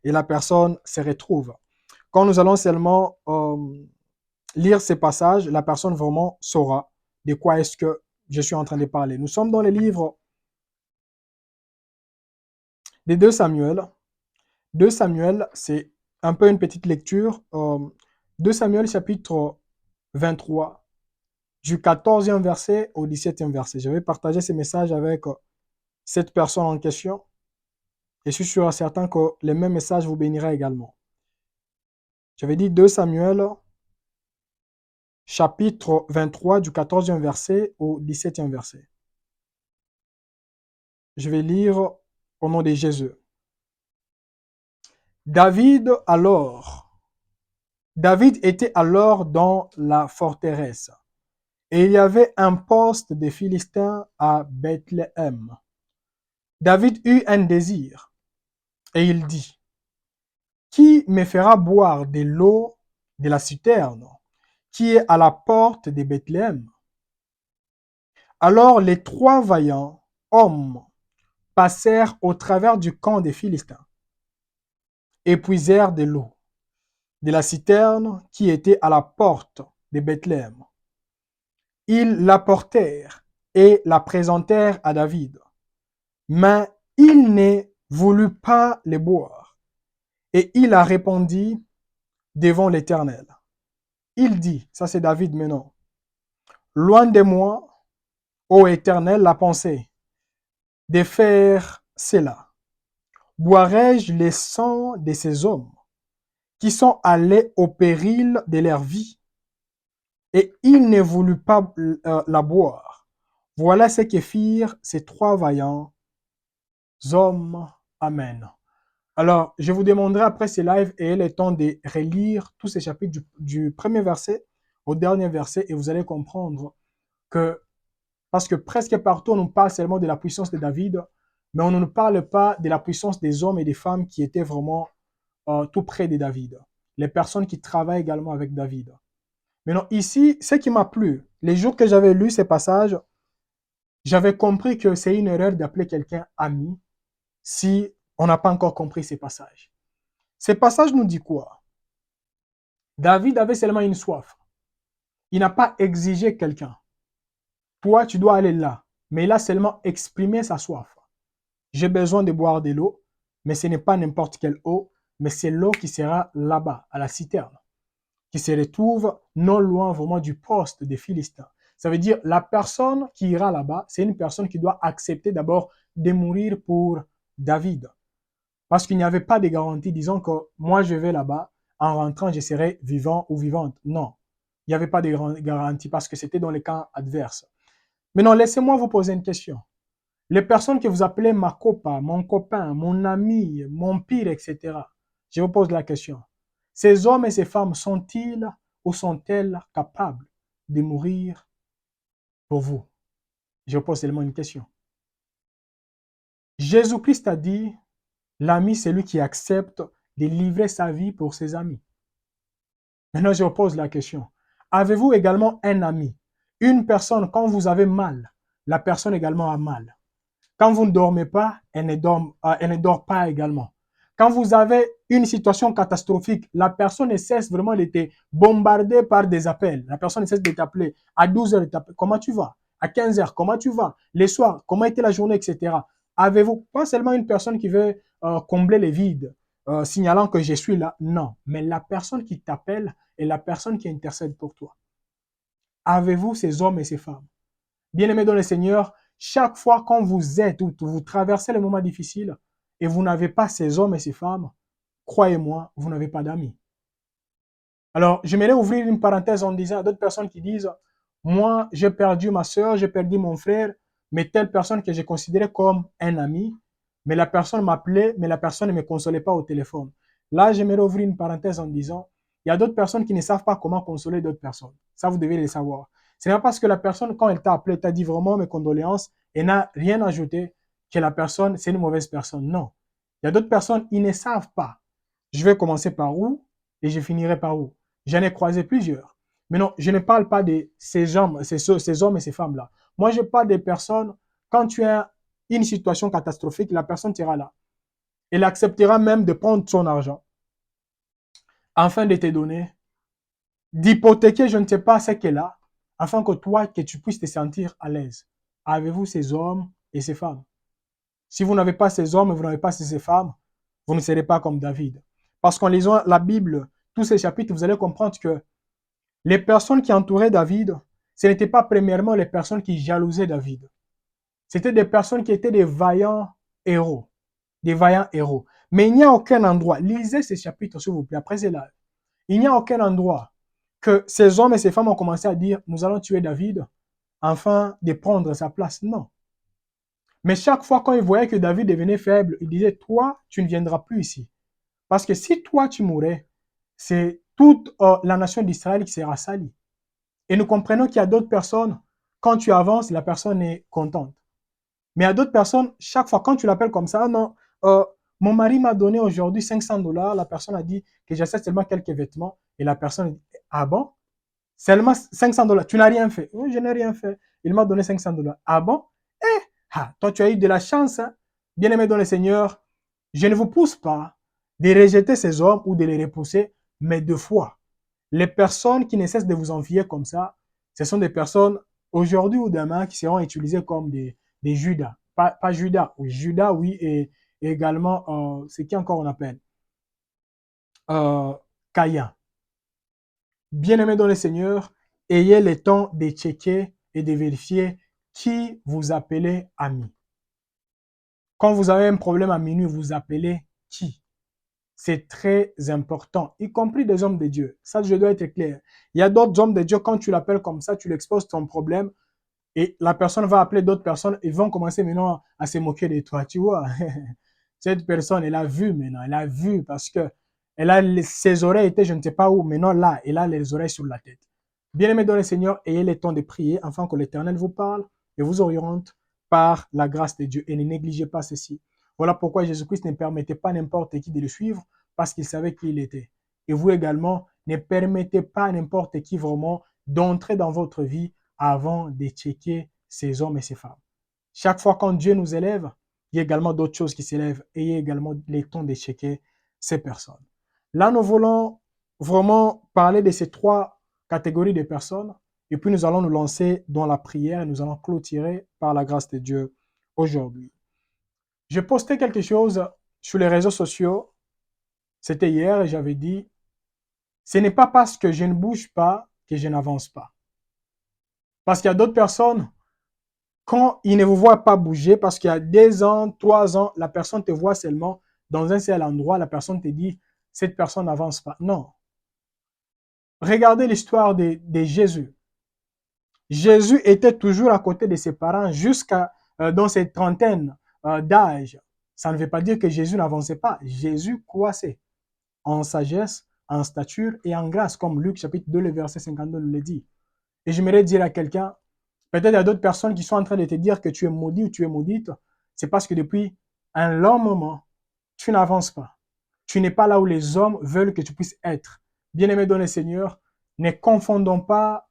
Et la personne se retrouve. Quand nous allons seulement lire ces passages, la personne vraiment saura de quoi est-ce que je suis en train de parler. Nous sommes dans le livre de 2 Samuel. 2 Samuel, c'est un peu une petite lecture. 2 Samuel chapitre 23, du 14e verset au 17e verset. Je vais partager ces messages avec cette personne en question. Et je suis sûr et certain que les mêmes messages vous béniraient également. J'avais dit 2 Samuel chapitre 23 du 14e verset au 17e verset. Je vais lire au nom de Jésus. David était alors dans la forteresse et il y avait un poste des Philistins à Bethléem. David eut un désir et il dit, qui me fera boire de l'eau de la citerne qui est à la porte de Bethléem? Alors les 3 vaillants hommes passèrent au travers du camp des Philistins et puisèrent de l'eau de la citerne qui était à la porte de Bethléem. Ils l'apportèrent et la présentèrent à David. Mais il ne voulut pas les boire. Et il a répondu devant l'Éternel. Il dit, ça c'est David maintenant, loin de moi, ô Éternel, la pensée de faire cela. Boirai-je le sang de ces hommes qui sont allés au péril de leur vie? Et il ne voulut pas la boire. Voilà ce que firent ces trois vaillants hommes. Amen. Alors, je vous demanderai après ce live et le temps de relire tous ces chapitres du premier verset au dernier verset et vous allez comprendre que, parce que presque partout on nous parle seulement de la puissance de David, mais on ne nous parle pas de la puissance des hommes et des femmes qui étaient vraiment tout près de David. Les personnes qui travaillent également avec David. Maintenant, ici, ce qui m'a plu, les jours que j'avais lu ces passages, j'avais compris que c'est une erreur d'appeler quelqu'un ami si on n'a pas encore compris ces passages. Ces passages nous disent quoi? David avait seulement une soif. Il n'a pas exigé quelqu'un. Toi, tu dois aller là. Mais il a seulement exprimé sa soif. J'ai besoin de boire de l'eau, mais ce n'est pas n'importe quelle eau, mais c'est l'eau qui sera là-bas, à la citerne, qui se retrouve non loin vraiment du poste des Philistins. Ça veut dire la personne qui ira là-bas, c'est une personne qui doit accepter d'abord de mourir pour David. Parce qu'il n'y avait pas de garantie disant que moi je vais là-bas, en rentrant je serai vivant ou vivante. Non, il n'y avait pas de garantie parce que c'était dans les camps adverses. Maintenant, laissez-moi vous poser une question. Les personnes que vous appelez ma copa, mon copain, mon ami, mon pire, etc. Je vous pose la question. Ces hommes et ces femmes sont-ils ou sont-elles capables de mourir pour vous? Je vous pose seulement une question. Jésus-Christ a dit, l'ami, c'est lui qui accepte de livrer sa vie pour ses amis. Maintenant, je vous pose la question. Avez-vous également un ami? Une personne, quand vous avez mal, la personne également a mal. Quand vous ne dormez pas, elle ne dort pas également. Quand vous avez une situation catastrophique, la personne ne cesse vraiment d'être bombardée par des appels. La personne ne cesse de t'appeler. À 12 heures, comment tu vas? À 15 heures, comment tu vas? Les soirs, comment était la journée, etc. Avez-vous pas seulement une personne qui veut combler les vides, signalant que je suis là? Non, mais la personne qui t'appelle est la personne qui intercède pour toi. Avez-vous ces hommes et ces femmes? Bien-aimés dans le Seigneur, chaque fois quand vous êtes ou vous traversez les moments difficiles et vous n'avez pas ces hommes et ces femmes, croyez-moi, vous n'avez pas d'amis. Alors, j'aimerais ouvrir une parenthèse en disant à d'autres personnes qui disent, moi, j'ai perdu ma soeur, j'ai perdu mon frère, mais telle personne que j'ai considérée comme un ami, mais la personne m'appelait, mais la personne ne me consolait pas au téléphone. Là, j'aimerais ouvrir une parenthèse en disant, il y a d'autres personnes qui ne savent pas comment consoler d'autres personnes. Ça, vous devez le savoir. Ce n'est pas parce que la personne, quand elle t'a appelé, t'a dit vraiment mes condoléances et n'a rien ajouté que la personne, c'est une mauvaise personne. Non. Il y a d'autres personnes, ils ne savent pas. Je vais commencer par où et je finirai par où. J'en ai croisé plusieurs. Mais non, je ne parle pas de ces hommes et ces femmes-là. Moi, je parle des personnes, quand tu as une situation catastrophique, la personne sera là. Elle acceptera même de prendre son argent afin de te donner, d'hypothéquer, je ne sais pas ce qu'elle a, afin que toi, que tu puisses te sentir à l'aise. Avez-vous ces hommes et ces femmes? Si vous n'avez pas ces hommes et vous n'avez pas ces femmes, vous ne serez pas comme David. Parce qu'en lisant la Bible, tous ces chapitres, vous allez comprendre que les personnes qui entouraient David, ce n'étaient pas premièrement les personnes qui jalousaient David. C'était des personnes qui étaient des vaillants héros. Des vaillants héros. Mais il n'y a aucun endroit, lisez ces chapitres s'il vous plaît, après c'est là. Il n'y a aucun endroit que ces hommes et ces femmes ont commencé à dire, nous allons tuer David afin de prendre sa place. Non. Mais chaque fois quand ils voyaient que David devenait faible, ils disaient, toi, tu ne viendras plus ici. Parce que si toi, tu mourais, c'est toute la nation d'Israël qui sera salie. Et nous comprenons qu'il y a d'autres personnes, quand tu avances, la personne est contente. Mais il y a d'autres personnes, chaque fois quand tu l'appelles comme ça, non, mon mari m'a donné aujourd'hui 500 dollars, la personne a dit que j'achète seulement quelques vêtements, et la personne dit, ah bon? Seulement 500 dollars, tu n'as rien fait. Oui, je n'ai rien fait. Il m'a donné 500 dollars. Ah bon? Eh, Ah, toi, tu as eu de la chance, hein? Bien-aimé dans le Seigneur, je ne vous pousse pas de rejeter ces hommes ou de les repousser, mais de foi. Les personnes qui ne cessent de vous envier comme ça, ce sont des personnes aujourd'hui ou demain qui seront utilisées comme des Judas. Pas Judas, oui, Judas, oui, et également, c'est qui encore on appelle Caïn. Bien-aimés dans le Seigneur, ayez le temps de checker et de vérifier qui vous appelez ami. Quand vous avez un problème à minuit, vous appelez qui? C'est très important, y compris des hommes de Dieu. Ça, je dois être clair. Il y a d'autres hommes de Dieu, quand tu l'appelles comme ça, tu lui exposes ton problème et la personne va appeler d'autres personnes et vont commencer maintenant à se moquer de toi. Tu vois, cette personne, elle a vu maintenant, elle a vu parce que ses oreilles étaient, je ne sais pas où, maintenant là, elle a les oreilles sur la tête. Bien-aimés dans le Seigneur, ayez le temps de prier afin que l'Éternel vous parle et vous oriente par la grâce de Dieu et ne négligez pas ceci. Voilà pourquoi Jésus-Christ ne permettait pas n'importe qui de le suivre parce qu'il savait qui il était. Et vous également, ne permettez pas à n'importe qui vraiment d'entrer dans votre vie avant de checker ces hommes et ces femmes. Chaque fois quand Dieu nous élève, il y a également d'autres choses qui s'élèvent et il y a également le temps de checker ces personnes. Là, nous voulons vraiment parler de ces trois catégories de personnes et puis nous allons nous lancer dans la prière et nous allons clôturer par la grâce de Dieu aujourd'hui. J'ai posté quelque chose sur les réseaux sociaux, c'était hier et j'avais dit, ce n'est pas parce que je ne bouge pas que je n'avance pas. Parce qu'il y a d'autres personnes, quand ils ne vous voient pas bouger, parce qu'il y a 2 ans, 3 ans, la personne te voit seulement dans un seul endroit, la personne te dit, cette personne n'avance pas. Non. Regardez l'histoire de Jésus. Jésus était toujours à côté de ses parents jusqu'à dans ses trentaines d'âge. Ça ne veut pas dire que Jésus n'avançait pas. Jésus croissait en sagesse, en stature et en grâce, comme Luc chapitre 2, le verset 52 nous le dit. Et j'aimerais dire à quelqu'un, peut-être il y a d'autres personnes qui sont en train de te dire que tu es maudit ou tu es maudite, c'est parce que depuis un long moment, tu n'avances pas. Tu n'es pas là où les hommes veulent que tu puisses être. Bien-aimé dans le Seigneur, ne confondons pas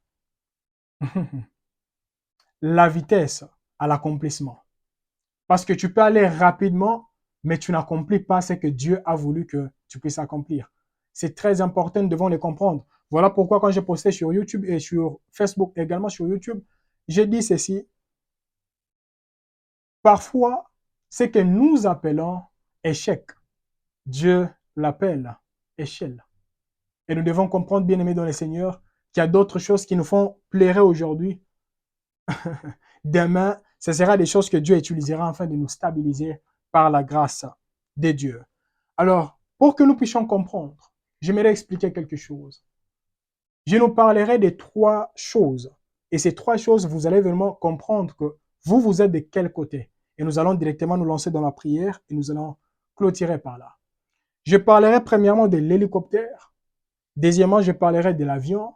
la vitesse à l'accomplissement. Parce que tu peux aller rapidement, mais tu n'accomplis pas ce que Dieu a voulu que tu puisses accomplir. C'est très important, nous devons le comprendre. Voilà pourquoi quand j'ai posté sur YouTube et sur Facebook, également sur YouTube, j'ai dit ceci. Parfois, ce que nous appelons échec, Dieu l'appelle échelle. Et nous devons comprendre, bien aimés dans le Seigneur, qu'il y a d'autres choses qui nous font plaire aujourd'hui. Demain, ce sera des choses que Dieu utilisera afin de nous stabiliser par la grâce de Dieu. Alors, pour que nous puissions comprendre, j'aimerais expliquer quelque chose. Je nous parlerai de 3 choses. Et ces 3 choses, vous allez vraiment comprendre que vous êtes de quel côté. Et nous allons directement nous lancer dans la prière et nous allons clôturer par là. Je parlerai premièrement de l'hélicoptère. Deuxièmement, je parlerai de l'avion.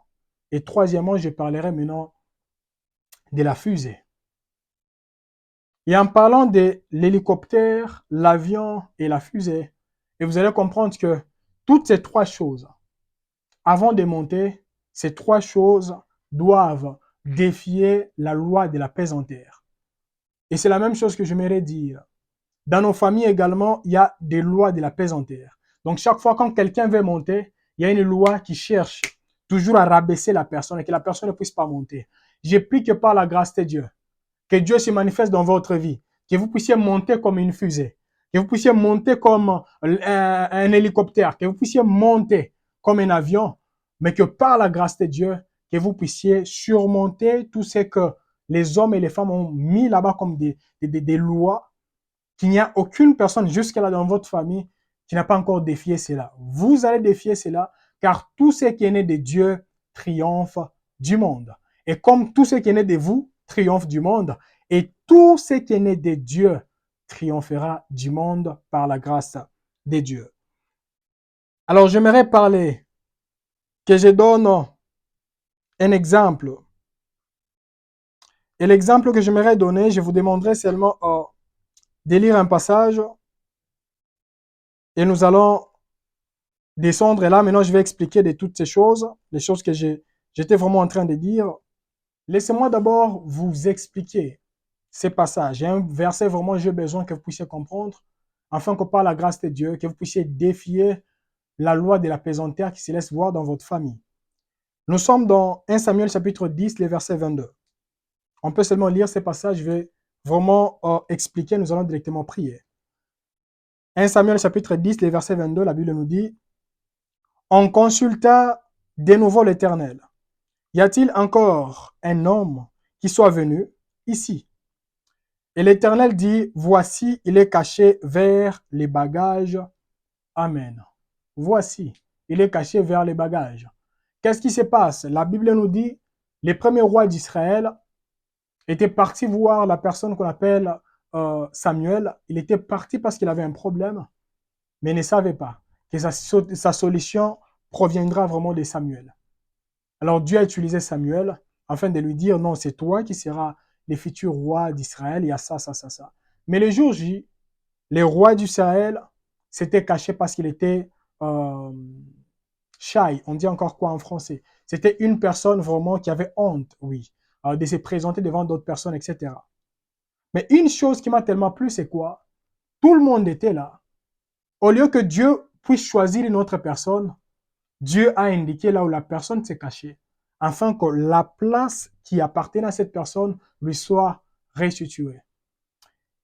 Et troisièmement, je parlerai maintenant de la fusée. Et en parlant de l'hélicoptère, l'avion et la fusée, et vous allez comprendre que toutes ces 3 choses, avant de monter, ces 3 choses doivent défier la loi de la pesanteur. Et c'est la même chose que j'aimerais dire. Dans nos familles également, il y a des lois de la pesanteur. Donc chaque fois quand quelqu'un veut monter, il y a une loi qui cherche toujours à rabaisser la personne et que la personne ne puisse pas monter. J'ai pris que par la grâce de Dieu, que Dieu se manifeste dans votre vie, que vous puissiez monter comme une fusée, que vous puissiez monter comme un hélicoptère, que vous puissiez monter comme un avion, mais que par la grâce de Dieu, que vous puissiez surmonter tout ce que les hommes et les femmes ont mis là-bas comme des lois, qu'il n'y a aucune personne jusque-là dans votre famille qui n'a pas encore défié cela. Vous allez défier cela, car tout ce qui est né de Dieu triomphe du monde. Et comme tout ce qui est né de vous triomphe du monde, et tout ce qui est né de Dieu triomphera du monde par la grâce de Dieu. Alors, j'aimerais parler, que je donne un exemple. Et l'exemple que j'aimerais donner, je vous demanderai seulement de lire un passage et nous allons descendre. Et là, maintenant, je vais expliquer de toutes ces choses, les choses que j'étais vraiment en train de dire. Laissez-moi d'abord vous expliquer ces passages. Il y a un verset vraiment, j'ai besoin que vous puissiez comprendre, afin que par la grâce de Dieu, que vous puissiez défier la loi de la pesanteur qui se laisse voir dans votre famille. Nous sommes dans 1 Samuel chapitre 10, les versets 22. On peut seulement lire ces passages, je vais vraiment expliquer, nous allons directement prier. 1 Samuel chapitre 10, les versets 22, la Bible nous dit, on consulta de nouveau l'Éternel. Y a-t-il encore un homme qui soit venu ici? Et l'Éternel dit, voici, il est caché vers les bagages. Amen. Voici, il est caché vers les bagages. Qu'est-ce qui se passe? La Bible nous dit, les premiers rois d'Israël étaient partis voir la personne qu'on appelle Samuel. Il était parti parce qu'il avait un problème, mais ne savait pas que sa solution proviendra vraiment de Samuel. Alors Dieu a utilisé Samuel afin de lui dire, non, c'est toi qui seras le futur roi d'Israël, il y a ça, ça, ça, ça. Mais le jour J, les rois d'Israël s'étaient cachés parce qu'il était shy. On dit encore quoi en français? C'était une personne vraiment qui avait honte, oui, de se présenter devant d'autres personnes, etc. Mais une chose qui m'a tellement plu, c'est quoi? Tout le monde était là. Au lieu que Dieu puisse choisir une autre personne, Dieu a indiqué là où la personne s'est cachée, afin que la place qui appartenait à cette personne lui soit restituée.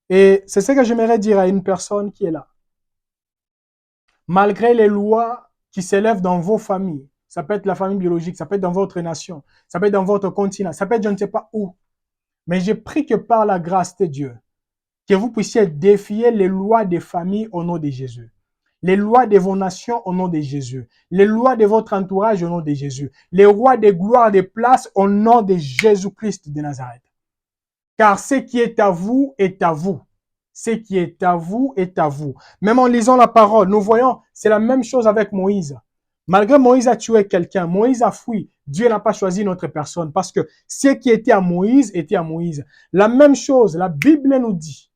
Et c'est ce que j'aimerais dire à une personne qui est là. Malgré les lois qui s'élèvent dans vos familles, ça peut être la famille biologique, ça peut être dans votre nation, ça peut être dans votre continent, ça peut être je ne sais pas où. Mais je prie que par la grâce de Dieu, que vous puissiez défier les lois des familles au nom de Jésus. Les lois de vos nations au nom de Jésus. Les lois de votre entourage au nom de Jésus. Les rois des gloires des places au nom de Jésus-Christ de Nazareth. Car ce qui est à vous est à vous. Ce qui est à vous est à vous. Même en lisant la parole, nous voyons, c'est la même chose avec Moïse. Malgré Moïse a tué quelqu'un, Moïse a fui. Dieu n'a pas choisi notre personne parce que ce qui était à Moïse était à Moïse. La même chose, la Bible nous dit,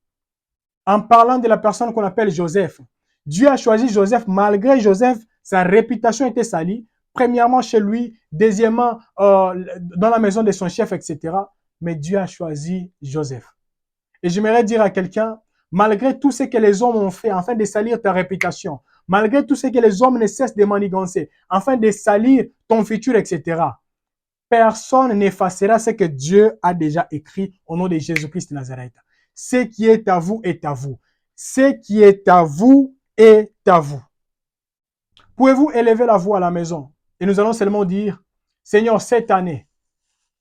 en parlant de la personne qu'on appelle Joseph. Dieu a choisi Joseph malgré Joseph, sa réputation était salie. Premièrement chez lui, deuxièmement dans la maison de son chef, etc. Mais Dieu a choisi Joseph. Et j'aimerais dire à quelqu'un, malgré tout ce que les hommes ont fait afin de salir ta réputation, malgré tout ce que les hommes ne cessent de manigancer, afin de salir ton futur, etc., personne n'effacera ce que Dieu a déjà écrit au nom de Jésus-Christ de Nazareth. Ce qui est à vous est à vous. Ce qui est à vous est à vous. Pouvez-vous élever la voix à la maison? Et nous allons seulement dire, Seigneur, cette année,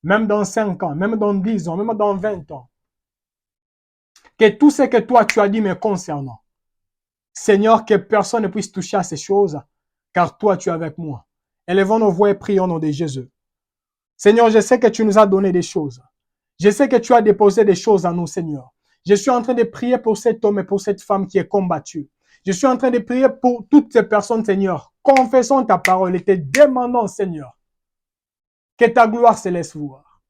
même dans 5 ans, même dans 10 ans, même dans 20 ans, que tout ce que toi tu as dit me concernant, Seigneur, que personne ne puisse toucher à ces choses, car toi tu es avec moi. Élevons nos voix et prions au nom de Jésus. Seigneur, je sais que tu nous as donné des choses. Je sais que tu as déposé des choses en nous, Seigneur. Je suis en train de prier pour cet homme et pour cette femme qui est combattue. Je suis en train de prier pour toutes ces personnes, Seigneur. Confessons ta parole et te demandons, Seigneur, que ta gloire se laisse voir.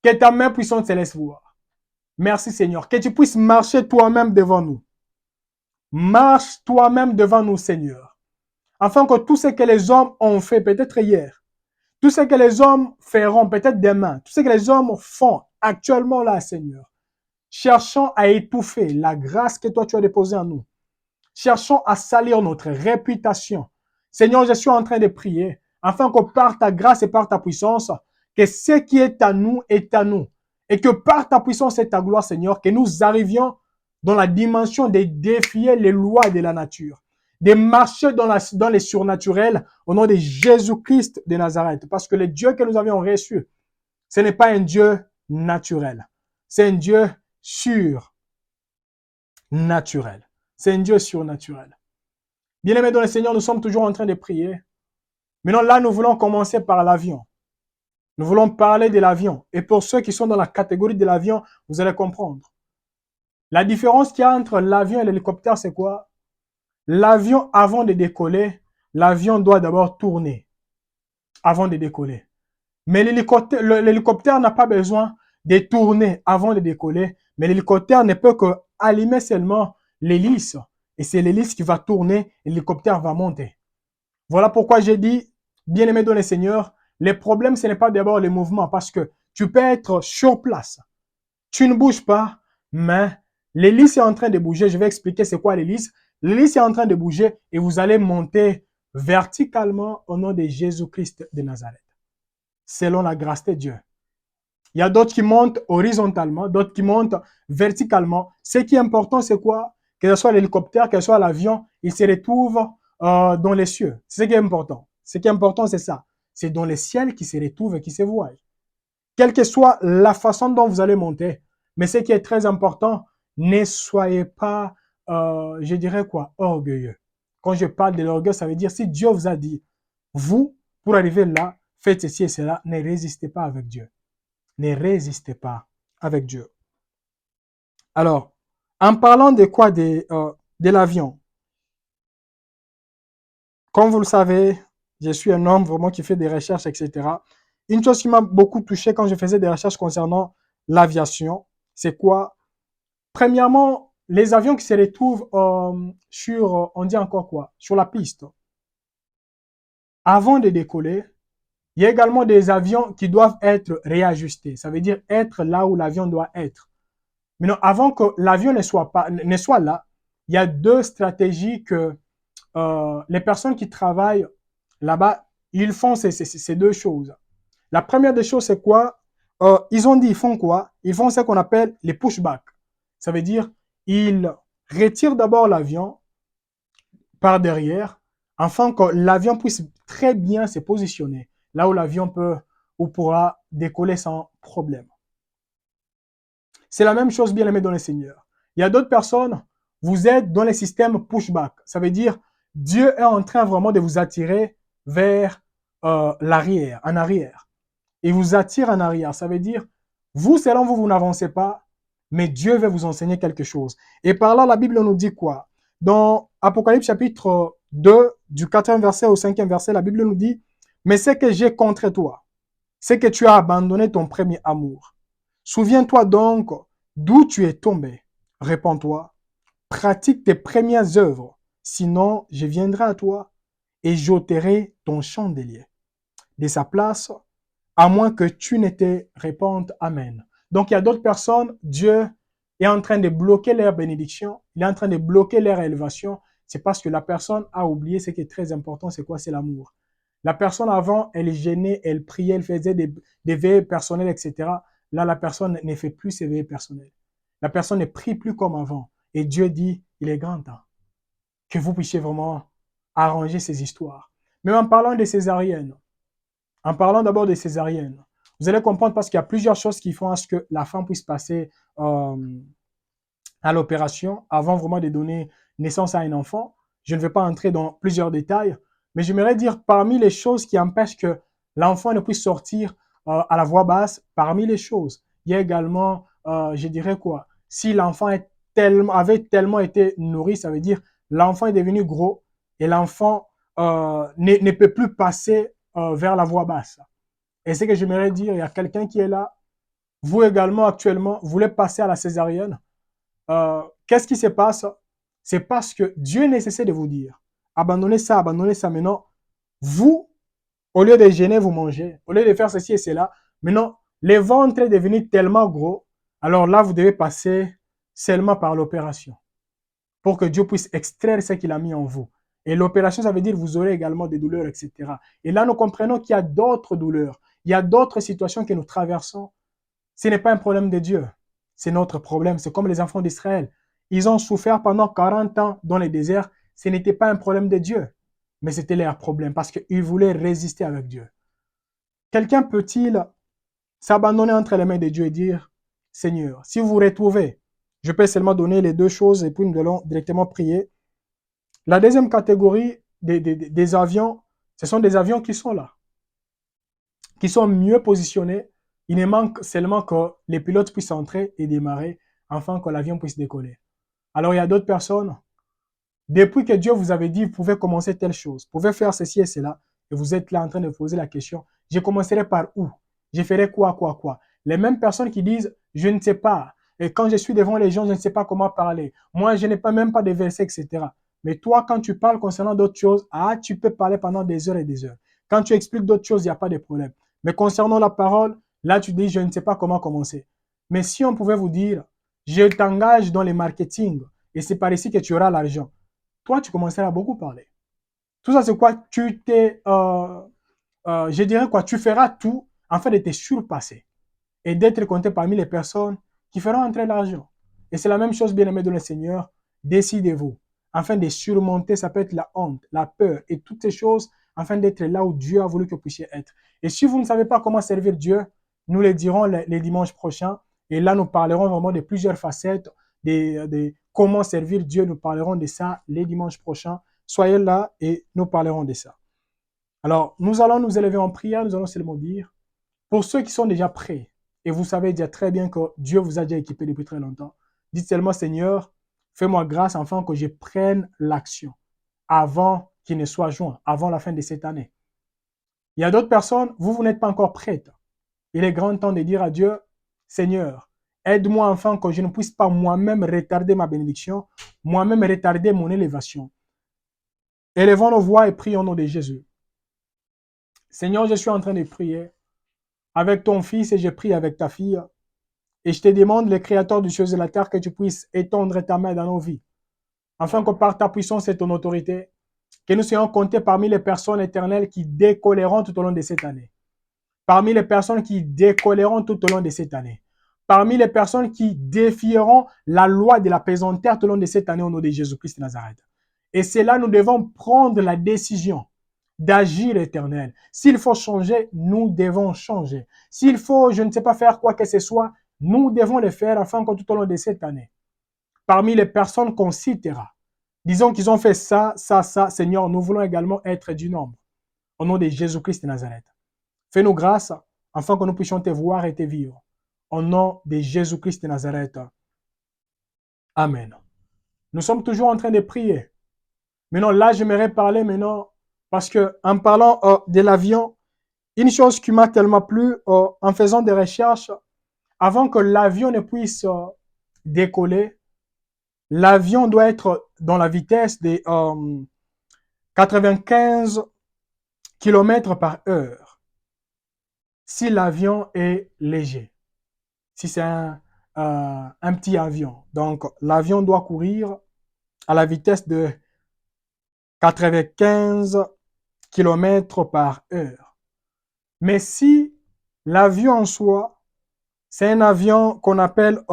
Que ta main puissante se laisse voir. Merci, Seigneur. Que tu puisses marcher toi-même devant nous. Marche toi-même devant nous, Seigneur. Afin que tout ce que les hommes ont fait, peut-être hier, tout ce que les hommes feront, peut-être demain, tout ce que les hommes font actuellement là, Seigneur, cherchons à étouffer la grâce que toi tu as déposée en nous. Cherchons à salir notre réputation. Seigneur, je suis en train de prier afin que par ta grâce et par ta puissance, que ce qui est à nous est à nous. Et que par ta puissance et ta gloire, Seigneur, que nous arrivions dans la dimension de défier les lois de la nature, de marcher dans les surnaturels au nom de Jésus-Christ de Nazareth. Parce que le Dieu que nous avions reçu, ce n'est pas un Dieu naturel. C'est un Dieu surnaturel. C'est un Dieu surnaturel. Bien-aimés dans le Seigneur, nous sommes toujours en train de prier. Maintenant, là, nous voulons commencer par l'avion. Nous voulons parler de l'avion. Et pour ceux qui sont dans la catégorie de l'avion, vous allez comprendre. La différence qu'il y a entre l'avion et l'hélicoptère, c'est quoi? L'avion, avant de décoller, l'avion doit d'abord tourner avant de décoller. Mais l'hélicoptère n'a pas besoin de tourner avant de décoller, mais l'hélicoptère ne peut que allumer seulement l'hélice. Et c'est l'hélice qui va tourner et l'hélicoptère va monter. Voilà pourquoi j'ai dit, bien-aimé dans le Seigneur, le problème, ce n'est pas d'abord le mouvement, parce que tu peux être sur place. Tu ne bouges pas, mais l'hélice est en train de bouger. Je vais expliquer c'est quoi l'hélice. L'hélice est en train de bouger et vous allez monter verticalement au nom de Jésus-Christ de Nazareth, selon la grâce de Dieu. Il y a d'autres qui montent horizontalement, d'autres qui montent verticalement. Ce qui est important, c'est quoi? Que ce soit l'hélicoptère, que ce soit l'avion, il se retrouve dans les cieux. C'est ce qui est important. Ce qui est important, c'est ça. C'est dans les ciels qui se retrouvent et qui se voient. Quelle que soit la façon dont vous allez monter. Mais ce qui est très important, ne soyez pas, je dirais quoi, orgueilleux. Quand je parle de l'orgueil, ça veut dire si Dieu vous a dit, vous, pour arriver là, faites ceci et cela, ne résistez pas avec Dieu. Ne résistez pas avec Dieu. Alors, en parlant de quoi de l'avion, comme vous le savez, je suis un homme vraiment qui fait des recherches, etc. Une chose qui m'a beaucoup touché quand je faisais des recherches concernant l'aviation, c'est quoi? Premièrement, les avions qui se retrouvent sur, on dit encore quoi? Sur la piste. Avant de décoller, il y a également des avions qui doivent être réajustés. Ça veut dire être là où l'avion doit être. Maintenant, avant que l'avion ne soit là, il y a deux stratégies que les personnes qui travaillent là-bas, ils font ces deux choses. La première des choses, c'est quoi? Ils ont dit, ils font quoi? Ils font ce qu'on appelle les pushbacks. Ça veut dire, ils retirent d'abord l'avion par derrière, afin que l'avion puisse très bien se positionner, là où l'avion peut ou pourra décoller sans problème. C'est la même chose, bien aimé dans le Seigneur. Il y a d'autres personnes, vous êtes dans les systèmes pushback. Ça veut dire, Dieu est en train vraiment de vous attirer vers l'arrière, en arrière. Il vous attire en arrière. Ça veut dire, vous, selon vous, vous n'avancez pas, mais Dieu veut vous enseigner quelque chose. Et par là, la Bible nous dit quoi? Dans Apocalypse chapitre 2, du 4e verset au 5e verset, la Bible nous dit, mais ce que j'ai contre toi, c'est que tu as abandonné ton premier amour. Souviens-toi donc d'où tu es tombé. Réponds-toi, pratique tes premières œuvres, sinon je viendrai à toi et j'ôterai ton chandelier de sa place, à moins que tu ne te répondes. Amen. Donc il y a d'autres personnes, Dieu est en train de bloquer leur bénédiction, il est en train de bloquer leur élévation. C'est parce que la personne a oublié ce qui est très important, c'est quoi? C'est l'amour. La personne avant, elle gênait, elle priait, elle faisait des veillées personnelles, etc. Là, la personne ne fait plus ses veillées personnelles. La personne ne prie plus comme avant. Et Dieu dit, il est grand temps que vous puissiez vraiment arranger ces histoires. Même en parlant de césarienne, en parlant d'abord de césarienne, vous allez comprendre parce qu'il y a plusieurs choses qui font à ce que la femme puisse passer à l'opération avant vraiment de donner naissance à un enfant. Je ne vais pas entrer dans plusieurs détails, mais j'aimerais dire parmi les choses qui empêchent que l'enfant ne puisse sortir à la voix basse, parmi les choses, il y a également, je dirais quoi, si l'enfant avait tellement été nourri, ça veut dire l'enfant est devenu gros et l'enfant ne peut plus passer vers la voix basse. Et ce que j'aimerais dire, il y a quelqu'un qui est là, vous également actuellement, vous voulez passer à la césarienne. Qu'est-ce qui se passe? C'est parce que Dieu ne cessé de vous dire, abandonnez ça maintenant. Vous, au lieu de gêner, vous mangez. Au lieu de faire ceci et cela, maintenant, le ventre est devenu tellement gros, alors là, vous devez passer seulement par l'opération pour que Dieu puisse extraire ce qu'il a mis en vous. Et l'opération, ça veut dire que vous aurez également des douleurs, etc. Et là, nous comprenons qu'il y a d'autres douleurs, il y a d'autres situations que nous traversons. Ce n'est pas un problème de Dieu, c'est notre problème. C'est comme les enfants d'Israël. Ils ont souffert pendant 40 ans dans le désert. Ce n'était pas un problème de Dieu, mais c'était leur problème parce qu'ils voulaient résister avec Dieu. Quelqu'un peut-il s'abandonner entre les mains de Dieu et dire, Seigneur, si vous vous retrouvez, je peux seulement donner les deux choses et puis nous allons directement prier. La deuxième catégorie des avions, ce sont des avions qui sont là, qui sont mieux positionnés. Il ne manque seulement que les pilotes puissent entrer et démarrer afin que l'avion puisse décoller. Alors il y a d'autres personnes, depuis que Dieu vous avait dit, vous pouvez commencer telle chose, vous pouvez faire ceci et cela, et vous êtes là en train de poser la question, je commencerai par où? Je ferai quoi? Les mêmes personnes qui disent, je ne sais pas, et quand je suis devant les gens, je ne sais pas comment parler. Moi, je n'ai pas même pas de versets, etc. Mais toi, quand tu parles concernant d'autres choses, tu peux parler pendant des heures et des heures. Quand tu expliques d'autres choses, il n'y a pas de problème. Mais concernant la parole, là, tu dis, je ne sais pas comment commencer. Mais si on pouvait vous dire, je t'engage dans le marketing et c'est par ici que tu auras l'argent, toi, tu commencerais à beaucoup parler. Tout ça, c'est quoi? Je dirais quoi? Tu feras tout afin de te surpasser et d'être compté parmi les personnes qui feront entrer l'argent. Et c'est la même chose, bien aimé de le Seigneur. Décidez-vous afin de surmonter, ça peut être la honte, la peur et toutes ces choses afin d'être là où Dieu a voulu que vous puissiez être. Et si vous ne savez pas comment servir Dieu, nous le dirons les dimanches prochains. Et là, nous parlerons vraiment de plusieurs facettes, de comment servir Dieu. Nous parlerons de ça les dimanches prochains. Soyez là et nous parlerons de ça. Alors, nous allons nous élever en prière, nous allons seulement dire, pour ceux qui sont déjà prêts, et vous savez déjà très bien que Dieu vous a déjà équipé depuis très longtemps, dites seulement, Seigneur, fais-moi grâce afin que je prenne l'action avant qu'il ne soit juin, avant la fin de cette année. Il y a d'autres personnes, vous n'êtes pas encore prêtes. Il est grand temps de dire à Dieu, Seigneur, aide-moi afin que je ne puisse pas moi-même retarder ma bénédiction, moi-même retarder mon élévation. Élevons nos voix et prions au nom de Jésus. Seigneur, je suis en train de prier avec ton fils et je prie avec ta fille. Et je te demande, le Créateur du ciel et de la terre, que tu puisses étendre ta main dans nos vies, afin que par ta puissance et ton autorité, que nous soyons comptés parmi les personnes éternelles qui décolleront tout au long de cette année. Parmi les personnes qui décolleront tout au long de cette année. Parmi les personnes qui défieront la loi de la pesanteur tout au long de cette année au nom de Jésus-Christ de Nazareth. Et c'est là nous devons prendre la décision d'agir éternel. S'il faut changer, nous devons changer. S'il faut, je ne sais pas faire quoi que ce soit, nous devons le faire afin que tout au long de cette année, parmi les personnes qu'on citera, disons qu'ils ont fait ça, ça, ça, Seigneur, nous voulons également être du nombre. Au nom de Jésus-Christ de Nazareth. Fais-nous grâce afin que nous puissions te voir et te vivre. Au nom de Jésus-Christ de Nazareth. Amen. Nous sommes toujours en train de prier. Maintenant, là, j'aimerais parler maintenant, parce que en parlant de l'avion, une chose qui m'a tellement plu en faisant des recherches, avant que l'avion ne puisse décoller, l'avion doit être dans la vitesse de 95 km par heure. Si l'avion est léger, si c'est un petit avion. Donc, l'avion doit courir à la vitesse de 95 km par heure. Mais si l'avion en soi, c'est un avion qu'on appelle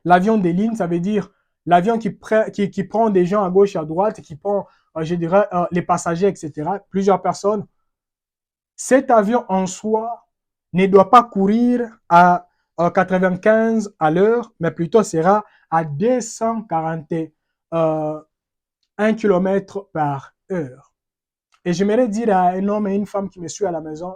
l'avion des lignes, ça veut dire l'avion qui prend des gens à gauche et à droite, qui prend, je dirais, les passagers, etc., plusieurs personnes. Cet avion en soi ne doit pas courir à 95 à l'heure, mais plutôt sera à 241 km par heure. Et j'aimerais dire à un homme et une femme qui me suivent à la maison,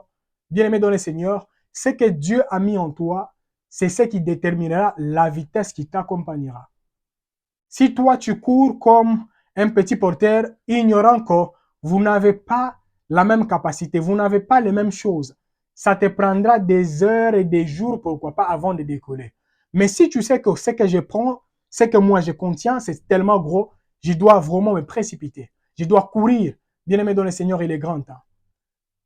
bien aimé dans le Seigneur, ce que Dieu a mis en toi, c'est ce qui déterminera la vitesse qui t'accompagnera. Si toi tu cours comme un petit porteur, ignorant que vous n'avez pas la même capacité, vous n'avez pas les mêmes choses, ça te prendra des heures et des jours, pourquoi pas, avant de décoller. Mais si tu sais que ce que je prends, ce que moi je contiens, c'est tellement gros, je dois vraiment me précipiter. Je dois courir. Bien-aimé dans le Seigneur, il est grand temps.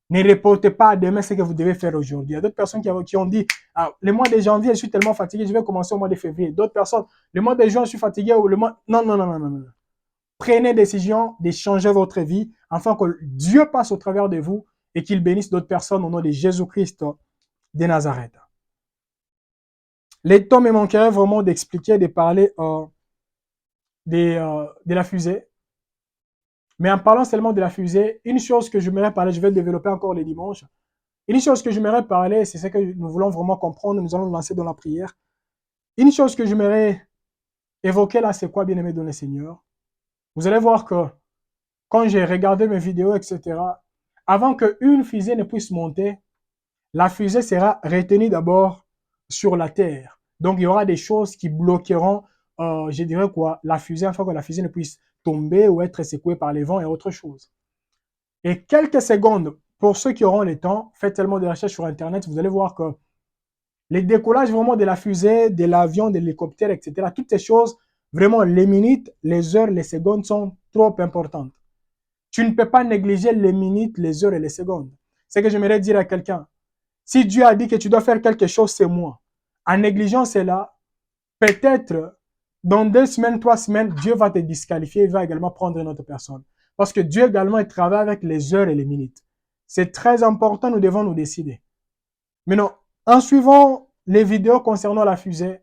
Ne reportez pas à demain ce que vous devez faire aujourd'hui. Il y a d'autres personnes qui ont dit, ah, le mois de janvier, je suis tellement fatigué, je vais commencer au mois de février. D'autres personnes, le mois de juin, je suis fatigué. Ou le mois... Non, non, non, non, non, non. Prenez décision de changer votre vie afin que Dieu passe au travers de vous et qu'il bénisse d'autres personnes au nom de Jésus-Christ de Nazareth. Le temps me manquerait vraiment d'expliquer, de parler de la fusée. Mais en parlant seulement de la fusée, une chose que j'aimerais parler, je vais développer encore les dimanches. Une chose que j'aimerais parler, c'est ce que nous voulons vraiment comprendre, nous allons nous lancer dans la prière. Une chose que j'aimerais évoquer là, c'est quoi, bien-aimé dans le Seigneur? Vous allez voir que quand j'ai regardé mes vidéos, etc., avant qu'une fusée ne puisse monter, la fusée sera retenue d'abord sur la Terre. Donc, il y aura des choses qui bloqueront, je dirais quoi, la fusée, afin que la fusée ne puisse tomber ou être secouée par les vents et autre chose. Et quelques secondes, pour ceux qui auront le temps, faites tellement de recherches sur Internet, vous allez voir que les décollages vraiment de la fusée, de l'avion, de l'hélicoptère, etc., toutes ces choses, vraiment les minutes, les heures, les secondes sont trop importantes. Tu ne peux pas négliger les minutes, les heures et les secondes. C'est ce que j'aimerais dire à quelqu'un. Si Dieu a dit que tu dois faire quelque chose, c'est moi. En négligeant cela, peut-être dans 2 semaines, 3 semaines, Dieu va te disqualifier, il va également prendre une autre personne. Parce que Dieu également, il travaille avec les heures et les minutes. C'est très important, nous devons nous décider. Maintenant, en suivant les vidéos concernant la fusée,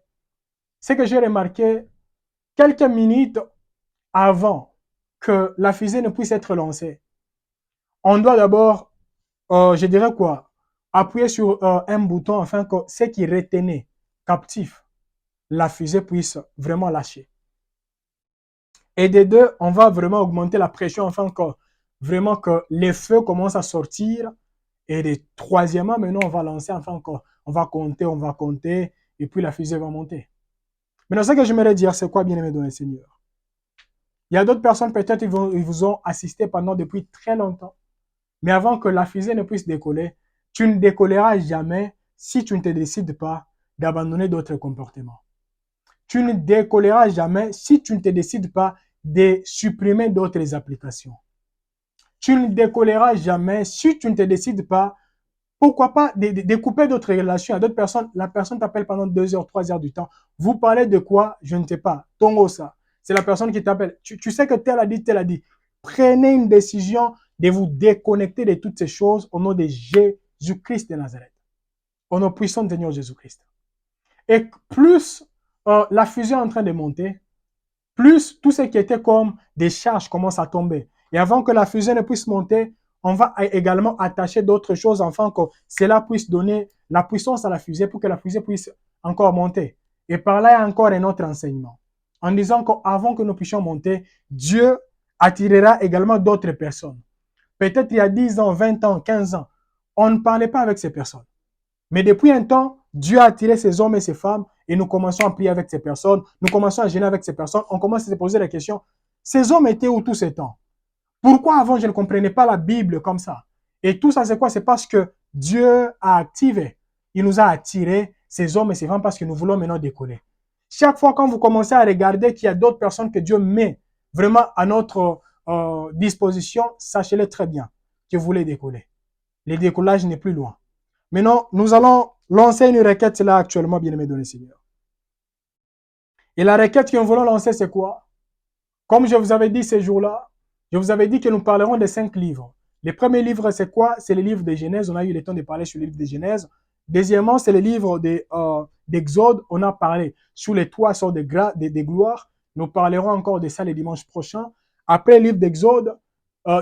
ce que j'ai remarqué, quelques minutes avant que la fusée ne puisse être lancée, on doit d'abord, je dirais quoi, appuyer sur un bouton afin que ce qui retenait captif la fusée puisse vraiment lâcher. Et des deux, on va vraiment augmenter la pression afin que vraiment que les feux commencent à sortir. Et troisièmement, maintenant, on va lancer afin qu'on va compter, et puis la fusée va monter. Maintenant, ce que j'aimerais dire, c'est quoi, bien-aimé dans le Seigneur? Il y a d'autres personnes, peut-être, ils vous ont assisté pendant depuis très longtemps. Mais avant que la fusée ne puisse décoller, tu ne décolleras jamais si tu ne te décides pas d'abandonner d'autres comportements. Tu ne décolleras jamais si tu ne te décides pas de supprimer d'autres applications. Tu ne décolleras jamais si tu ne te décides pas, pourquoi pas, de couper d'autres relations à d'autres personnes. La personne t'appelle pendant 2 heures, 3 heures du temps. Vous parlez de quoi? Je ne sais pas. Tongo ça. C'est la personne qui t'appelle. Tu sais que tel a dit, tel a dit. Prenez une décision de vous déconnecter de toutes ces choses au nom de Jésus-Christ de Nazareth. Au nom puissant de Seigneur Jésus-Christ. Et plus la fusée est en train de monter, plus tout ce qui était comme des charges commence à tomber. Et avant que la fusée ne puisse monter, on va également attacher d'autres choses afin que cela puisse donner la puissance à la fusée pour que la fusée puisse encore monter. Et par là, il y a encore un autre enseignement. En disant qu'avant que nous puissions monter, Dieu attirera également d'autres personnes. Peut-être il y a 10 ans, 20 ans, 15 ans, on ne parlait pas avec ces personnes. Mais depuis un temps, Dieu a attiré ces hommes et ces femmes et nous commençons à prier avec ces personnes, nous commençons à gêner avec ces personnes, on commence à se poser la question, ces hommes étaient où tout ce temps? Pourquoi avant je ne comprenais pas la Bible comme ça? Et tout ça c'est quoi? C'est parce que Dieu a activé, il nous a attiré ces hommes et ces femmes parce que nous voulons maintenant décoller. Chaque fois quand vous commencez à regarder qu'il y a d'autres personnes que Dieu met vraiment à notre disposition, sachez-le très bien que vous voulez décoller. Le décollage n'est plus loin. Maintenant, nous allons lancer une requête là actuellement, bien-aimé dans le Seigneur. Et la requête que nous voulons lancer, c'est quoi? Comme je vous avais dit ces jours-là, je vous avais dit que nous parlerons des 5 livres. Le premier livre, c'est quoi? C'est le livre de Genèse. On a eu le temps de parler sur le livre de Genèse. Deuxièmement, c'est le livre d'Exode. On a parlé sur les 3 sortes de gloire. Nous parlerons encore de ça le dimanche prochain. Après le livre d'Exode,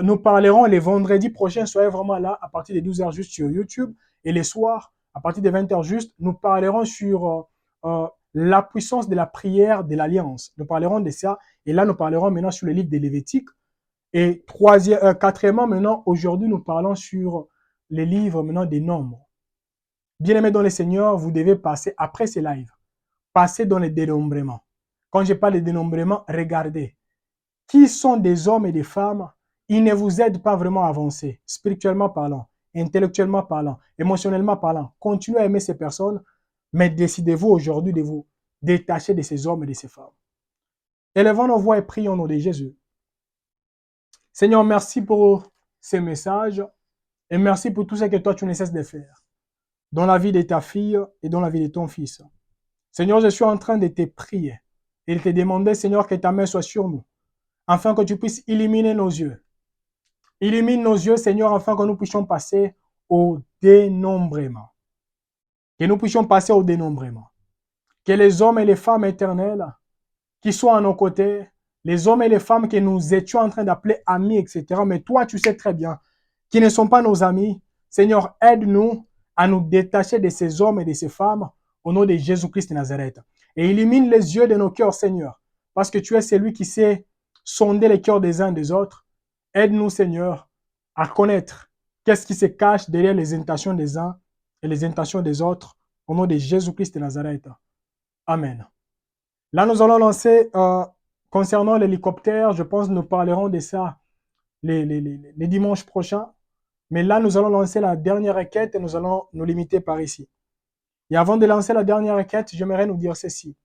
nous parlerons les vendredis prochains. Soyez vraiment là à partir de 12h juste sur YouTube. Et les soirs, à partir de 20h juste, nous parlerons sur la puissance de la prière de l'Alliance. Nous parlerons de ça. Et là, nous parlerons maintenant sur le livre des Lévitique. Et quatrièmement, maintenant, aujourd'hui, nous parlons sur les livres maintenant des nombres. Bien-aimés dans le Seigneur, vous devez passer, après ces lives, passer dans les dénombrements. Quand je parle de dénombrement, regardez. Qui sont des hommes et des femmes? Ils ne vous aident pas vraiment à avancer, spirituellement parlant, intellectuellement parlant, émotionnellement parlant. Continuez à aimer ces personnes, mais décidez-vous aujourd'hui de vous détacher de ces hommes et de ces femmes. Élevons nos voix et prions au nom de Jésus. Seigneur, merci pour ces messages et merci pour tout ce que toi tu ne cesses de faire dans la vie de ta fille et dans la vie de ton fils. Seigneur, je suis en train de te prier et de te demander, Seigneur, que ta main soit sur nous, afin que tu puisses illuminer nos yeux. Illumine nos yeux, Seigneur, afin que nous puissions passer au dénombrement. Que nous puissions passer au dénombrement. Que les hommes et les femmes éternelles qui sont à nos côtés, les hommes et les femmes que nous étions en train d'appeler amis, etc. Mais toi, tu sais très bien qui ne sont pas nos amis. Seigneur, aide-nous à nous détacher de ces hommes et de ces femmes au nom de Jésus-Christ de Nazareth. Et illumine les yeux de nos cœurs, Seigneur, parce que tu es celui qui sait sonder les cœurs des uns et des autres. Aide-nous, Seigneur, à connaître qu'est-ce qui se cache derrière les intentions des uns et les intentions des autres au nom de Jésus-Christ de Nazareth. Amen. Là, nous allons lancer, concernant l'hélicoptère, je pense que nous parlerons de ça les dimanches prochains. Mais là, nous allons lancer la dernière requête et nous allons nous limiter par ici. Et avant de lancer la dernière requête, j'aimerais nous dire ceci.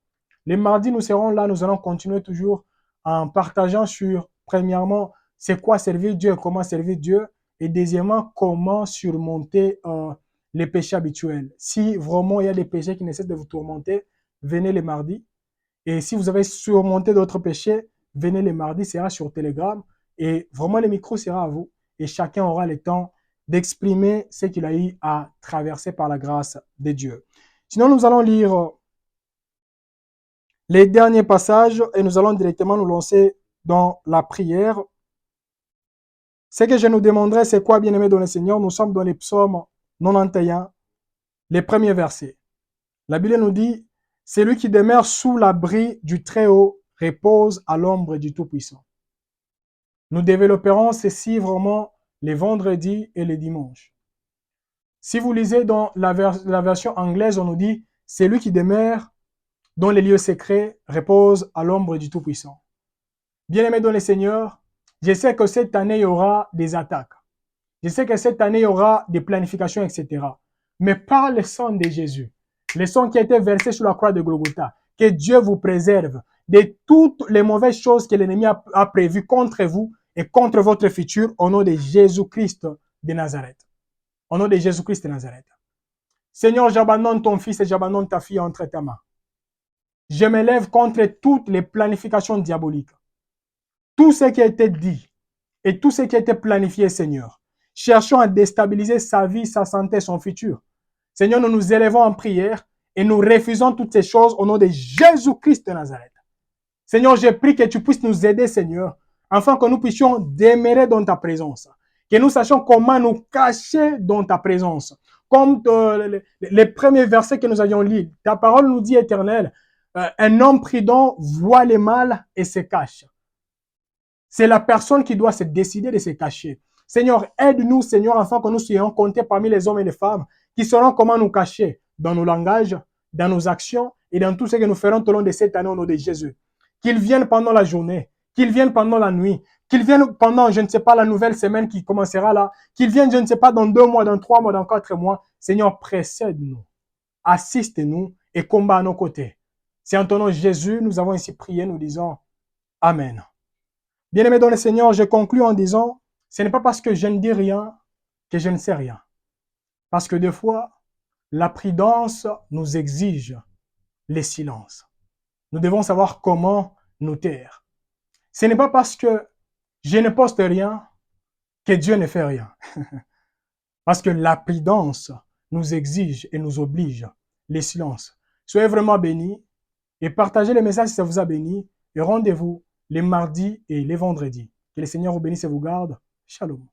Les mardis, nous serons là, nous allons continuer toujours en partageant sur, premièrement, c'est quoi servir Dieu et comment servir Dieu. Et deuxièmement, comment surmonter les péchés habituels. Si vraiment il y a des péchés qui nécessitent de vous tourmenter, venez les mardis. Et si vous avez surmonté d'autres péchés, venez les mardis, c'est sera sur Telegram. Et vraiment, le micro sera à vous. Et chacun aura le temps d'exprimer ce qu'il a eu à traverser par la grâce de Dieu. Sinon, nous allons lire les derniers passages et nous allons directement nous lancer dans la prière. Ce que je nous demanderai, c'est quoi, bien-aimés dans le Seigneur? Nous sommes dans les psaumes 91, les premiers versets. La Bible nous dit, « Celui qui demeure sous l'abri du Très-Haut repose à l'ombre du Tout-Puissant. » Nous développerons ceci vraiment les vendredis et les dimanches. Si vous lisez dans la version anglaise, on nous dit, « Celui qui demeure dans les lieux secrets repose à l'ombre du Tout-Puissant. » Bien-aimés dans le Seigneur, je sais que cette année, il y aura des attaques. Je sais que cette année, il y aura des planifications, etc. Mais par le sang de Jésus, le sang qui a été versé sur la croix de Golgotha, que Dieu vous préserve de toutes les mauvaises choses que l'ennemi a prévues contre vous et contre votre futur au nom de Jésus-Christ de Nazareth. Au nom de Jésus-Christ de Nazareth. Seigneur, j'abandonne ton fils et j'abandonne ta fille entre tes mains. Je me lève contre toutes les planifications diaboliques. Tout ce qui a été dit et tout ce qui a été planifié, Seigneur, cherchons à déstabiliser sa vie, sa santé, son futur. Seigneur, nous nous élevons en prière et nous refusons toutes ces choses au nom de Jésus-Christ de Nazareth. Seigneur, je prie que tu puisses nous aider, Seigneur, afin que nous puissions demeurer dans ta présence. Que nous sachions comment nous cacher dans ta présence. Comme les premiers versets que nous avions lus. Ta parole nous dit, Éternel, un homme prudent voit le mal et se cache. C'est la personne qui doit se décider de se cacher. Seigneur, aide-nous, Seigneur, afin que nous soyons comptés parmi les hommes et les femmes qui sauront comment nous cacher dans nos langages, dans nos actions et dans tout ce que nous ferons au long de cette année au nom de Jésus. Qu'ils viennent pendant la journée, qu'ils viennent pendant la nuit, qu'ils viennent pendant, je ne sais pas, la nouvelle semaine qui commencera là, qu'ils viennent, je ne sais pas, dans 2 mois, dans 3 mois, dans 4 mois. Seigneur, précède-nous, assiste-nous et combat à nos côtés. C'est en ton nom Jésus, nous avons ici prié, nous disons Amen. Bien-aimés dans le Seigneur, je conclue en disant, ce n'est pas parce que je ne dis rien que je ne sais rien. Parce que des fois, la prudence nous exige les silences. Nous devons savoir comment nous taire. Ce n'est pas parce que je ne poste rien que Dieu ne fait rien. Parce que la prudence nous exige et nous oblige les silences. Soyez vraiment bénis et partagez les messages si ça vous a béni et rendez-vous les mardis et les vendredis. Que le Seigneur vous bénisse et vous garde. Shalom.